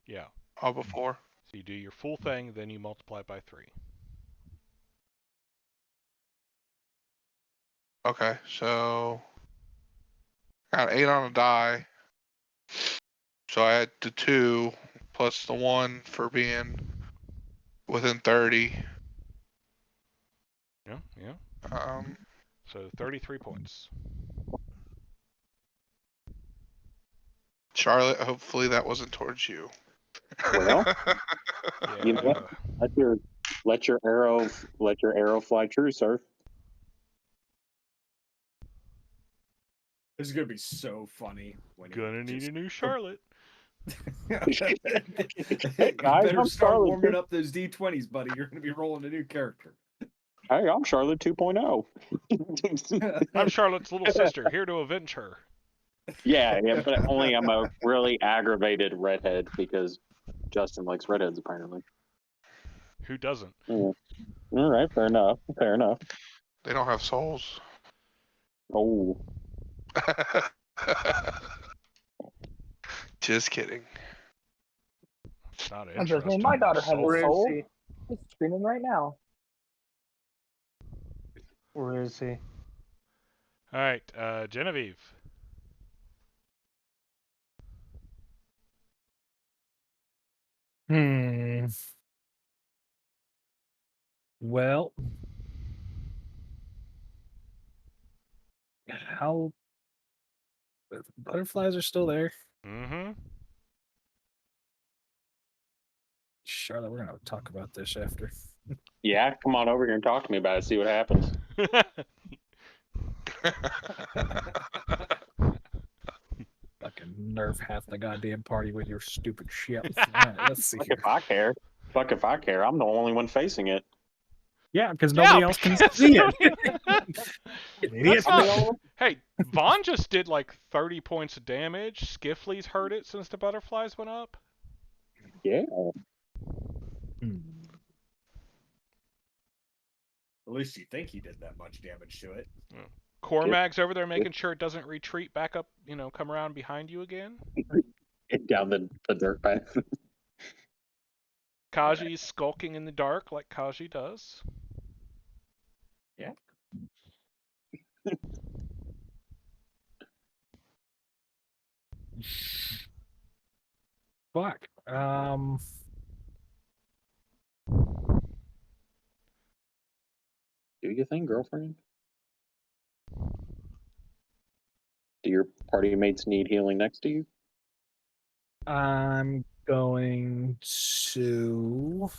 S1: Yeah.
S2: Oh, before.
S1: So you do your full thing, then you multiply it by 3.
S2: Okay, so got 8 on a die. So I add the 2 plus the 1 for being within 30.
S1: Yeah, yeah.
S2: Um,
S1: So 33 points.
S2: Charlotte, hopefully that wasn't towards you.
S8: Well,
S1: Yeah.
S8: you know what? Let your arrow fly true, sir.
S3: This is going to be so funny when
S1: Gonna need a new Charlotte.
S8: Hey,
S3: You
S8: guys,
S3: better
S8: I'm
S3: start
S8: Charlotte
S3: warming
S8: too.
S3: up those D20s, buddy. You're going to be rolling a new character.
S8: Hey, I'm Charlotte 2.0.
S1: I'm Charlotte's little sister, here to avenge her.
S8: Yeah, but only I'm a really aggravated redhead because Justin likes redheads apparently.
S1: Who doesn't?
S8: All right, fair enough. Fair enough.
S2: They don't have souls.
S8: Oh,
S2: Just kidding.
S1: It's not
S6: I'm just saying,
S1: interesting.
S6: my daughter has a
S4: Where is
S6: soul.
S4: he?
S6: She's screaming right now.
S4: Where is he?
S1: Alright, Genevieve.
S7: Well, how butterflies are still there?
S1: Mm-hmm.
S7: Charlotte, we're gonna talk about this after.
S8: yeah. Come on over here and talk to me about it. See what happens.
S7: Fucking nerf half the goddamn party with your stupid shit. Alright, let's see
S8: Fuck
S7: here.
S8: if I care. Fuck if I care. I'm the only one facing it.
S7: Yeah, because nobody else can see it. Idiot.
S1: That's not... Hey, Vaughn just did like 30 points of damage. Skiffley's heard it since the butterflies went up.
S8: Yeah.
S3: At least you think he did that much damage to it.
S1: Cormag's over there making sure it doesn't retreat back up, come around behind you again.
S8: Get down the dirt path.
S1: Kaji's skulking in the dark like Kaji does.
S3: Yeah.
S7: Fuck.
S8: Do you think, girlfriend? Do your party mates need healing next to you?
S7: I'm going to.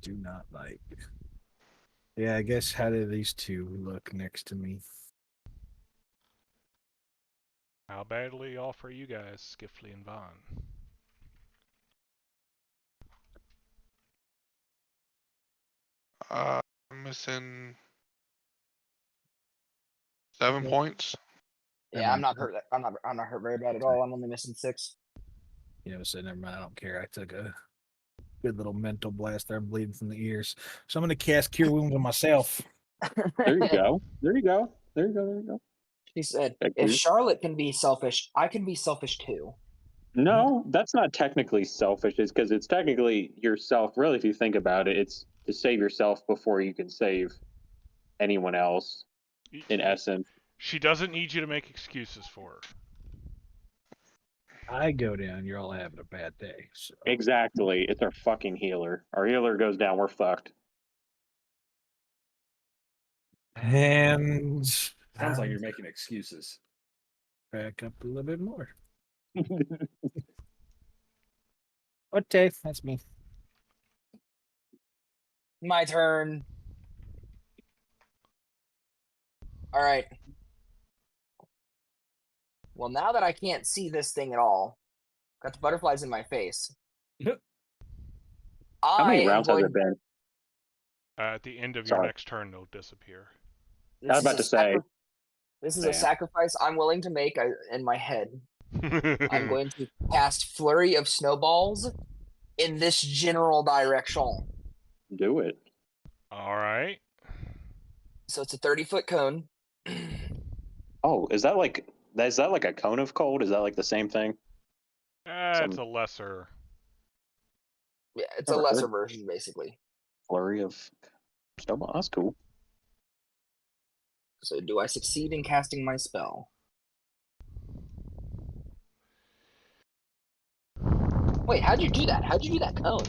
S7: Do not like. Yeah, I guess how do these two look next to me?
S1: How badly off are you guys, Skiffley and Vaughn?
S2: I'm missing 7 points.
S6: Yeah, I'm not hurt. I'm not hurt very bad at all. I'm only missing 6.
S7: Yeah, so never mind. I don't care. I took a good little mental blast there. I'm bleeding from the ears. So I'm going to cast Cure Wounds on myself.
S8: There you go. There you go. There you go. There you go.
S6: She said,
S8: Thank
S6: if
S8: you.
S6: Charlotte can be selfish, I can be selfish too.
S8: No, that's not technically selfish. It's because it's technically yourself. Really, if you think about it, it's to save yourself before you can save anyone else. In essence,
S1: She doesn't need you to make excuses for her.
S7: I go down, you're all having a bad day. So.
S8: exactly. It's our fucking healer. Our healer goes down, we're fucked.
S7: And
S3: Sounds like you're making excuses.
S7: back up a little bit more. Okay, that's me.
S6: My turn. All right. Well, now that I can't see this thing at all, got the butterflies in my face.
S8: How many
S6: am
S8: rounds has
S6: going.
S8: it been?
S1: At the end of your next turn, they'll disappear.
S8: I was about to say.
S6: This is
S8: Damn.
S6: a sacrifice I'm willing to make in my head. I'm going to cast Flurry of Snowballs in this general direction.
S8: Do it.
S1: All right.
S6: So it's a 30-foot cone.
S8: Oh, is that like a cone of cold? Is that like the same thing?
S1: It's a lesser.
S6: Yeah, it's
S8: Never
S6: a lesser
S8: heard.
S6: version, basically.
S8: Flurry of snowball. That's cool.
S6: So do I succeed in casting my spell? Wait, how'd you do that? How'd you do that cone?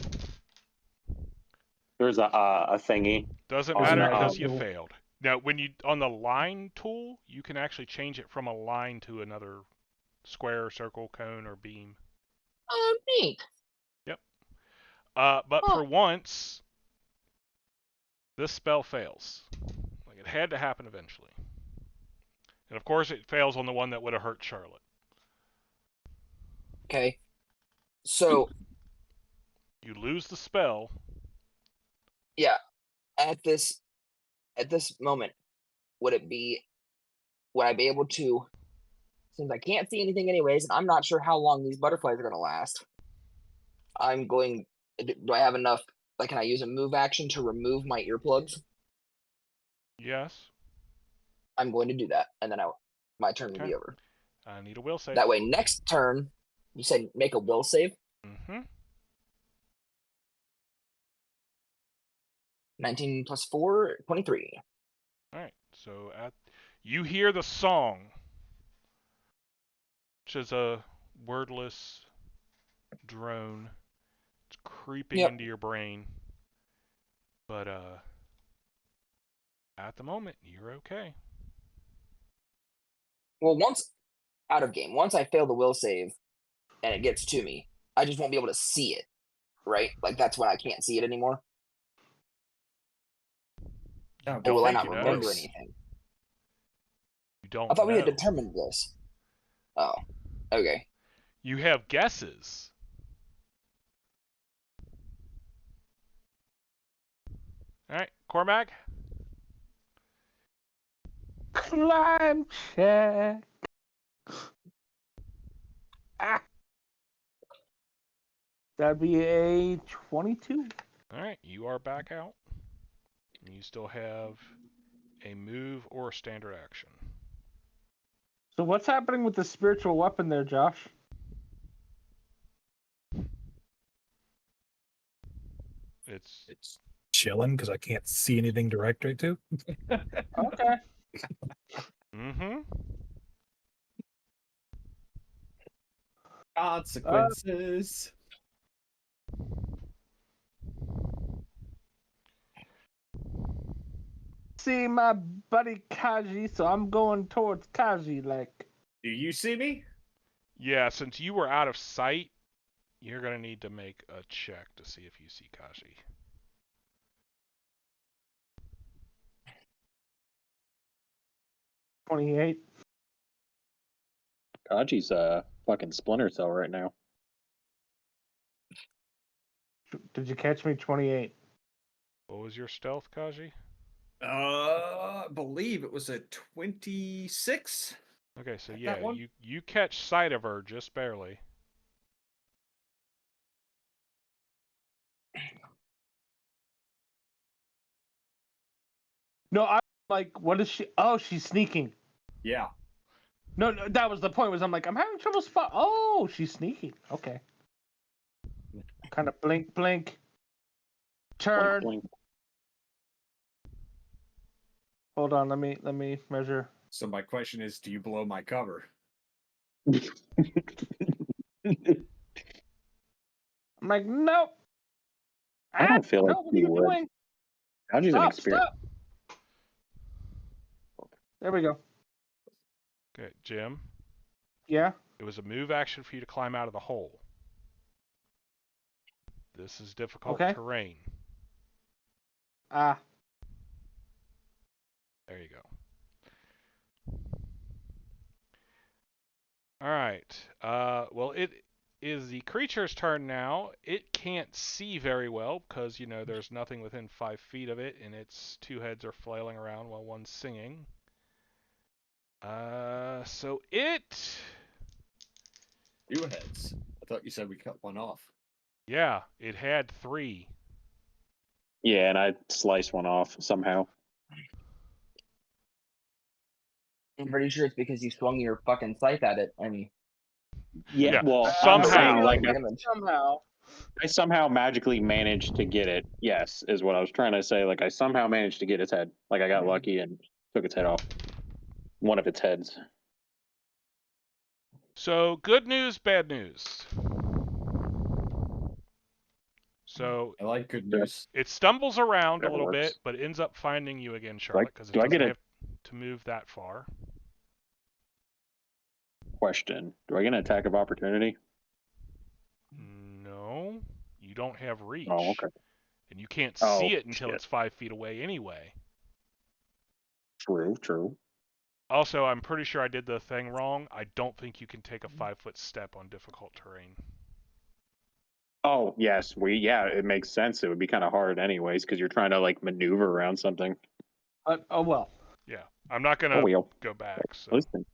S8: There's a thingy.
S1: Doesn't
S8: Oh,
S1: matter
S8: no.
S1: because you failed. Now, when you on the line tool, you can actually change it from a line to another square, circle, cone, or beam.
S6: Oh, neat.
S1: Yep. But for once, this spell fails. Like it had to happen eventually. And of course, it fails on the one that would have hurt Charlotte.
S6: Okay. So
S1: you lose the spell.
S6: Yeah. At this moment, would I be able to, since I can't see anything anyways, and I'm not sure how long these butterflies are going to last, do I have enough, like, can I use a move action to remove my earplugs?
S1: Yes.
S6: I'm going to do that, and then my turn will be over.
S1: I need a will save.
S6: That way, next turn, you said make a will save?
S1: Mm-hmm.
S6: 19 plus 4, 23.
S1: All right. So you hear the song, which is a wordless drone. It's creeping into your brain. But at the moment, you're okay.
S6: Well, once out of game, once I fail the will save and it gets to me, I just won't be able to see it, right? Like, that's when I can't see it anymore. Or will I not remember anything?
S1: You don't.
S6: I thought we had determined this. Oh, okay.
S1: You have guesses. All right, Cormac.
S4: Climb check. Ah. That'd be a 22.
S1: All right, you are back out. And you still have a move or a standard action.
S4: So what's happening with the spiritual weapon there, Josh?
S1: It's
S7: chilling because I can't see anything direct right to.
S4: Okay.
S1: mm-hmm.
S3: Consequences.
S4: See my buddy Kaji, so I'm going towards Kaji. Like,
S3: Do you see me?
S1: Yeah, since you were out of sight, you're gonna need to make a check to see if you see Kaji.
S4: $28.
S8: Kaji's fucking Splinter Cell right now.
S4: Did you catch me? 28.
S1: What was your stealth, Kaji?
S3: I believe it was a 26.
S1: Okay, so
S3: Got
S1: yeah,
S3: that one?
S1: you catch sight of her just barely.
S4: No, I'm like, what is she? Oh, she's sneaking.
S3: Yeah.
S4: No, that was the point. Was I'm like, I'm having trouble spot. Oh, she's sneaking. Okay. Kind of blink, blink. Turn.
S8: Blink,
S4: Hold on. Let me measure.
S3: So my question is, do you blow my cover?
S8: blink.
S4: I'm like, nope.
S8: I don't feel like
S4: no, what are
S8: he
S4: you
S8: would.
S4: doing?
S8: Kaji's an
S4: Stop,
S8: experience.
S4: stop. There we go.
S1: Okay, Jim.
S4: Yeah.
S1: It was a move action for you to climb out of the hole. This is difficult
S4: Okay.
S1: terrain.
S4: Ah.
S1: There you go. All right. Well, it is the creature's turn now. It can't see very well because, you know, there's nothing within 5 feet of it, and its two heads are flailing around while one's singing. So it...
S3: Two heads. I thought you said we cut one off.
S1: Yeah, it had 3.
S8: Yeah, and I sliced one off somehow.
S6: I'm pretty sure it's because you swung your fucking scythe at it and
S1: Yeah,
S8: Well,
S1: somehow.
S8: I'm saying like
S6: damage.
S8: I somehow magically managed to get it. Yes, is what I was trying to say. Like I somehow managed to get its head. Like I got lucky and took its head off. One of its heads.
S1: So, good news, bad news. So,
S3: I like good news.
S1: it stumbles around a
S8: Whatever
S1: little
S8: works.
S1: bit, but ends up finding you again, Charlotte, because it
S8: do I
S1: doesn't
S8: get a-
S1: have to move that far.
S8: Question: do I get an attack of opportunity?
S1: No, you don't have reach.
S8: Oh, okay.
S1: And you can't
S8: Oh,
S1: see it until
S8: shit.
S1: it's 5 feet away anyway.
S8: True.
S1: Also, I'm pretty sure I did the thing wrong. I don't think you can take a 5-foot step on difficult terrain.
S8: Oh, yes. Yeah, it makes sense. It would be kind of hard anyways because you're trying to like maneuver around something.
S4: Oh well.
S1: Yeah, I'm not gonna
S8: Oh, well.
S1: go back. So,
S8: Listen.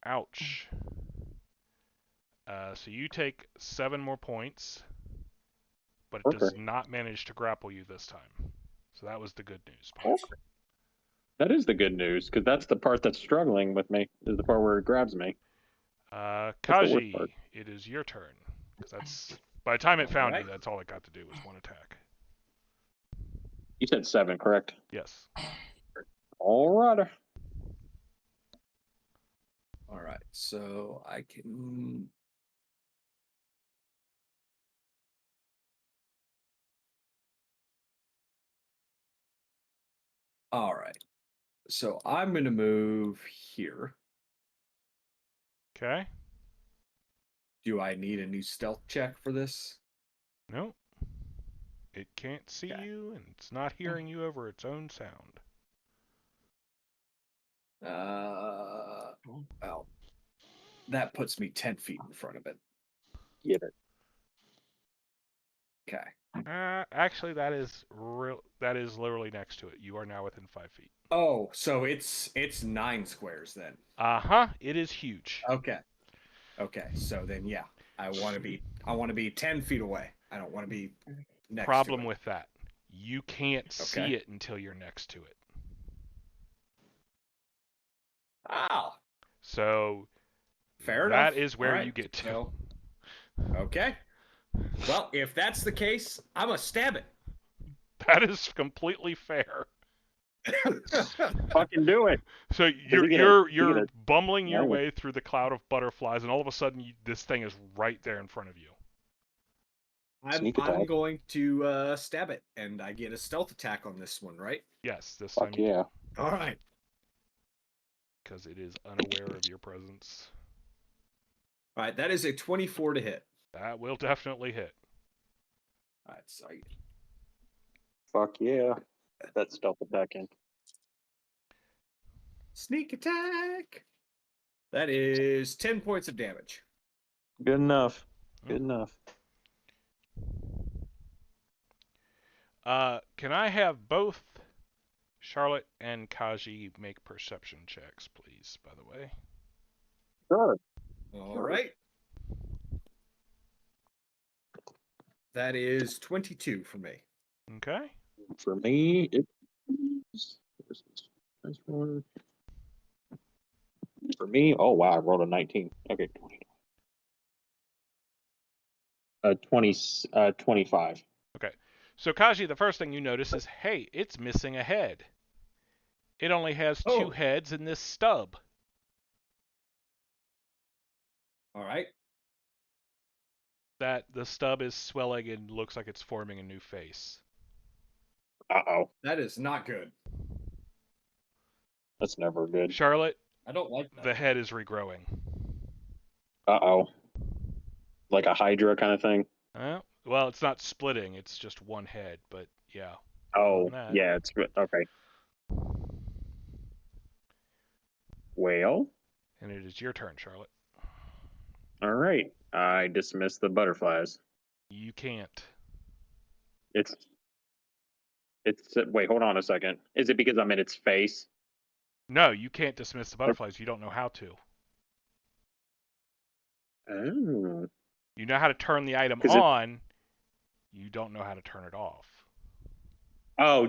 S1: ouch. So you take 7 more points, but it does
S8: Okay.
S1: not manage to grapple you this time. So that was the good news part.
S8: Okay. That is the good news because that's the part that's struggling with me. Is the part where it grabs me. the worst
S1: Kaji,
S8: part.
S1: it is your turn. Because that's by the time it found
S3: Alright.
S1: you, that's all it got to do was one attack.
S8: You said 7, correct?
S1: Yes.
S8: All right.
S3: All right, so I can. All right, so I'm gonna move here.
S1: Okay.
S3: Do I need a new stealth check for this?
S1: No. It can't see
S3: Okay.
S1: you, and it's not hearing you over its own sound.
S3: Well, that puts me 10 feet in front of it.
S8: Get it.
S3: Okay.
S1: Actually, that is literally next to it. You are now within 5 feet.
S3: Oh, so it's 9 squares then.
S1: It is huge.
S3: Okay. Okay, so then yeah, I want to be 10 feet away. I don't want to be next
S1: Problem
S3: to it.
S1: with that, you can't see
S3: Okay.
S1: it until you're next to it.
S3: Oh,
S1: So
S3: fair
S1: that
S3: enough.
S1: is
S3: All
S1: where
S3: right,
S1: you get to.
S3: so, okay. Well, if that's the case, I'm gonna stab it.
S1: That is completely fair.
S8: Fucking do it.
S1: So
S8: Does he
S1: you're
S8: get a
S1: bumbling your
S8: Nice.
S1: way through the cloud of butterflies, and all of a sudden this thing is right there in front of you.
S8: Sneak
S3: I'm
S8: attack?
S3: going to stab it, and I get a stealth attack on this one, right?
S1: Yes, this
S8: Fuck
S1: time you
S8: yeah.
S3: All right.
S1: because it is unaware of your presence.
S3: All right, that is a 24 to hit.
S1: That will definitely hit.
S3: All right, sorry.
S8: Fuck yeah. That's stealth attacking.
S3: Sneak attack. That is 10 points of damage.
S8: Good enough.
S1: Hmm.
S8: Good enough.
S1: Can I have both Charlotte and Kaji make perception checks, please? By the way.
S8: Sure.
S3: All right. That is 22 for me.
S1: Okay.
S8: For me, it's nice one. For me, oh wow, I rolled a 19. Okay, 20. 25.
S1: Okay. So Kaji, the first thing you notice is, hey, it's missing a head. It only has two
S3: Oh.
S1: heads in this stub.
S3: All right.
S1: That the stub is swelling and looks like it's forming a new face.
S8: Uh-oh.
S3: That is not good.
S8: That's never good.
S1: Charlotte,
S3: I don't like that.
S1: the head is regrowing.
S8: Uh-oh. Like a Hydra kind of thing?
S1: Well, it's not splitting, it's just one head, but yeah.
S8: Oh,
S1: That.
S8: yeah, it's good. Okay. Well,
S1: And it is your turn, Charlotte.
S8: all right. I dismiss the butterflies.
S1: You can't.
S8: It's wait, hold on a second. Is it because I'm in its face?
S1: No, you can't dismiss the butterflies. You don't know how to.
S8: Oh.
S1: You know how to turn the item
S8: 'Cause
S1: on. You don't know how to turn it off.
S8: Oh,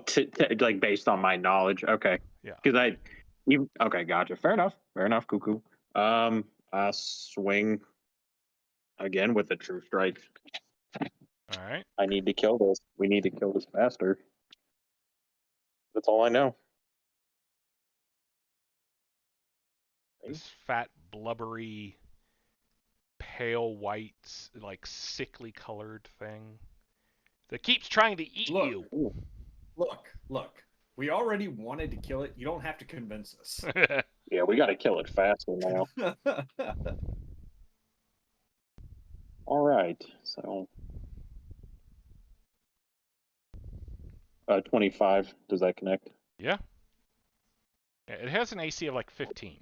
S8: like based on my knowledge. Okay.
S1: Yeah.
S8: Because okay, gotcha. Fair enough. Fair enough. Cuckoo. I swing again with the true strike.
S1: All right.
S8: I need to kill this. We need to kill this faster. That's all I know.
S1: This fat, blubbery, pale white, like sickly colored thing that keeps trying to eat
S3: Look.
S1: you.
S3: Look. We already wanted to kill it. You don't have to convince us.
S8: Yeah, we got to kill it faster now. All right. So, 25. Does that connect?
S1: Yeah. It has an AC of like 15.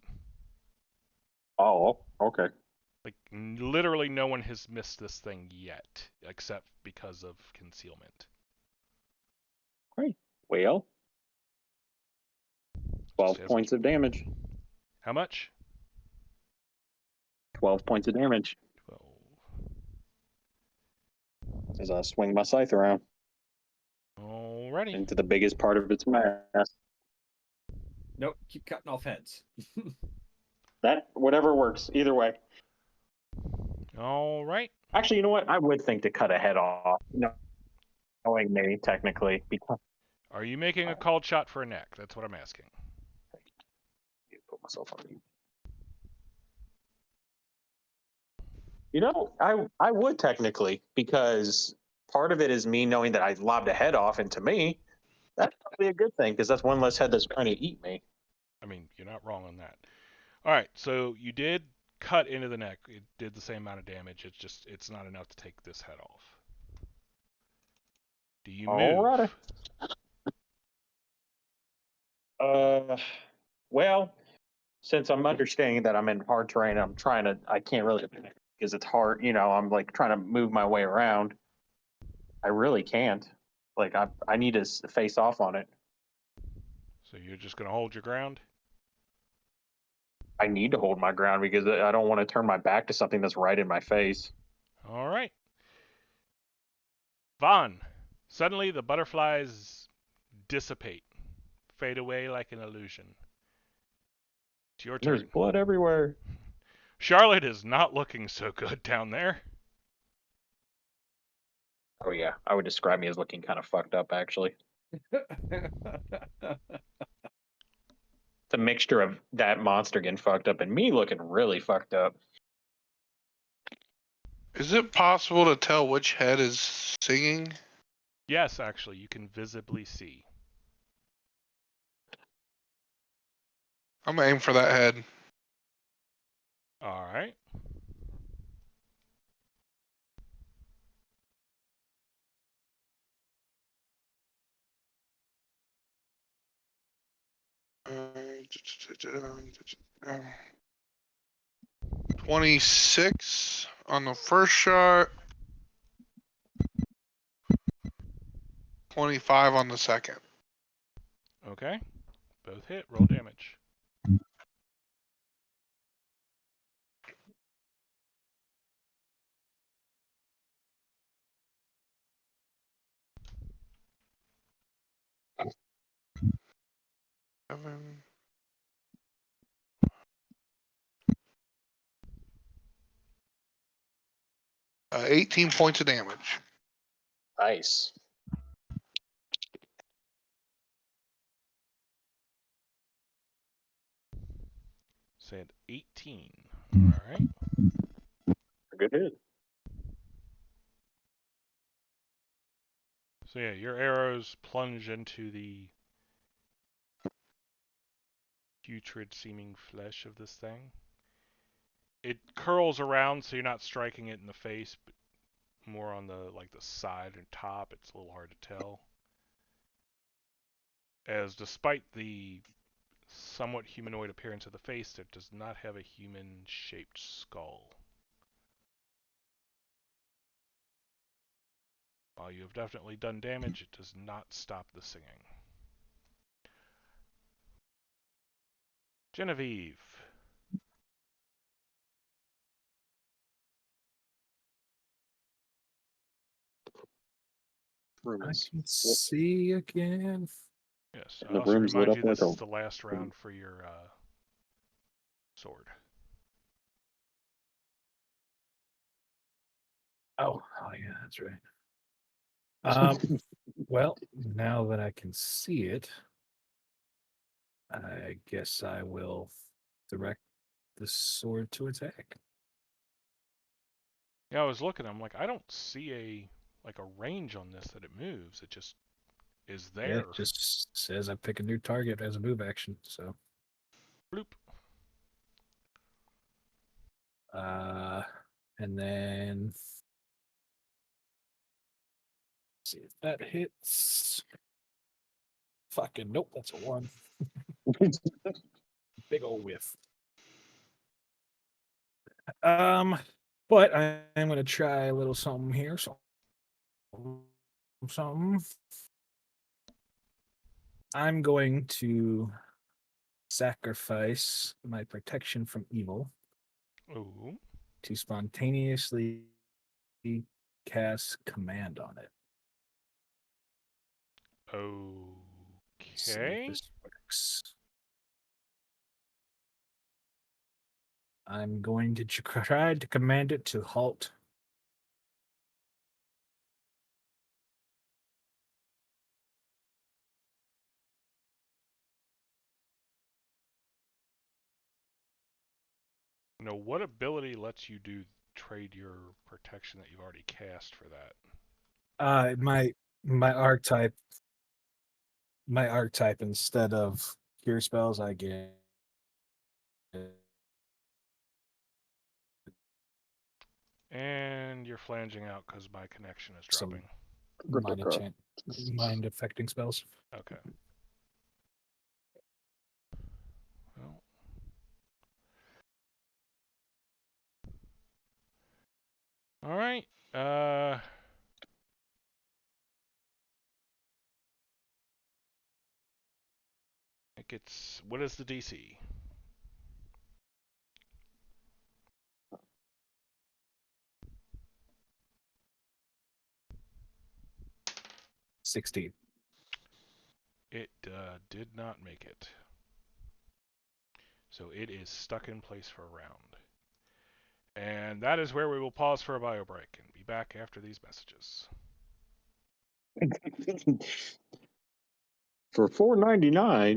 S8: Oh, okay.
S1: Like literally no one has missed this thing yet, except because of concealment.
S8: Great. Well, 12 points of damage.
S1: How much?
S8: 12 points of damage
S1: 12.
S8: as I swing my scythe around
S1: Alrighty.
S8: into the biggest part of its mass.
S3: Nope. Keep cutting off heads.
S8: That, whatever works. Either way.
S1: All right.
S8: Actually, you know what? I would think to cut a head off. Knowing me, technically. Because
S1: Are you making a called shot for a neck? That's what I'm asking.
S8: put myself on mute. You know, I would technically, because part of it is me knowing that I lobbed a head off, and to me, that's probably a good thing, because that's one less head that's trying to eat me.
S1: I mean, you're not wrong on that. All right, so you did cut into the neck. It did the same amount of damage. It's not enough to take this head off. Do you move?
S8: Alrighty. Well, since I'm understanding that I'm in hard terrain, I can't really, because it's hard, I'm like trying to move my way around. I really can't. Like, I need to face off on it.
S1: So you're just gonna hold your ground?
S8: I need to hold my ground because I don't want to turn my back to something that's right in my face.
S1: All right. Vaughn. Suddenly the butterflies dissipate, fade away like an illusion. It's your
S8: There's
S1: turn.
S8: blood everywhere.
S1: Charlotte is not looking so good down there.
S8: Oh yeah, I would describe me as looking kind of fucked up actually. It's a mixture of that monster getting fucked up and me looking really fucked up.
S2: Is it possible to tell which head is singing?
S1: Yes, actually, you can visibly see.
S2: I'm gonna aim for that head.
S1: All right.
S2: Uh, 26 on the first shot. 25 on the second.
S1: Okay. Both hit. Roll damage.
S2: Seven. 18 points of damage.
S8: Nice.
S1: Said 18. All right.
S8: Good hit.
S1: So yeah, your arrows plunge into the putrid-seeming flesh of this thing. It curls around, so you're not striking it in the face, but more on the the side and top. It's a little hard to tell. As despite the somewhat humanoid appearance of the face, it does not have a human-shaped skull. While you have definitely done damage, it does not stop the singing. Genevieve.
S8: Room
S7: I
S8: is
S7: can see again.
S1: Yes, I
S8: the
S1: also
S8: room's lit
S1: remind
S8: up
S1: you
S8: like
S1: this
S8: a
S1: is the last round for your sword.
S7: Oh yeah, that's right. Um, well, now that I can see it, I guess I will direct the sword to attack.
S1: Yeah, I was looking. I'm like, I don't see a range on this that it moves. It just is
S7: Yeah,
S1: there.
S7: it just says I pick a new target as a move action. So,
S1: Bloop.
S7: uh, and then see if that hits. Fucking nope, that's a 1. Big old whiff. But I'm gonna try a little something here. So something. I'm going to sacrifice my protection from evil
S1: Ooh.
S7: to spontaneously cast command on it. See if
S1: Okay.
S7: this works. I'm going to try to command it to halt.
S1: Now, what ability lets you trade your protection that you've already cast for that?
S7: My archetype, instead of cure spells, I get
S1: And you're flanging out because my connection is
S7: some
S1: dropping.
S7: mind affecting spells.
S1: Okay. Well. All right. It gets. What is the DC?
S7: 16.
S1: It did not make it. So it is stuck in place for a round. And that is where we will pause for a bio break and be back after these messages.
S8: For $4.99,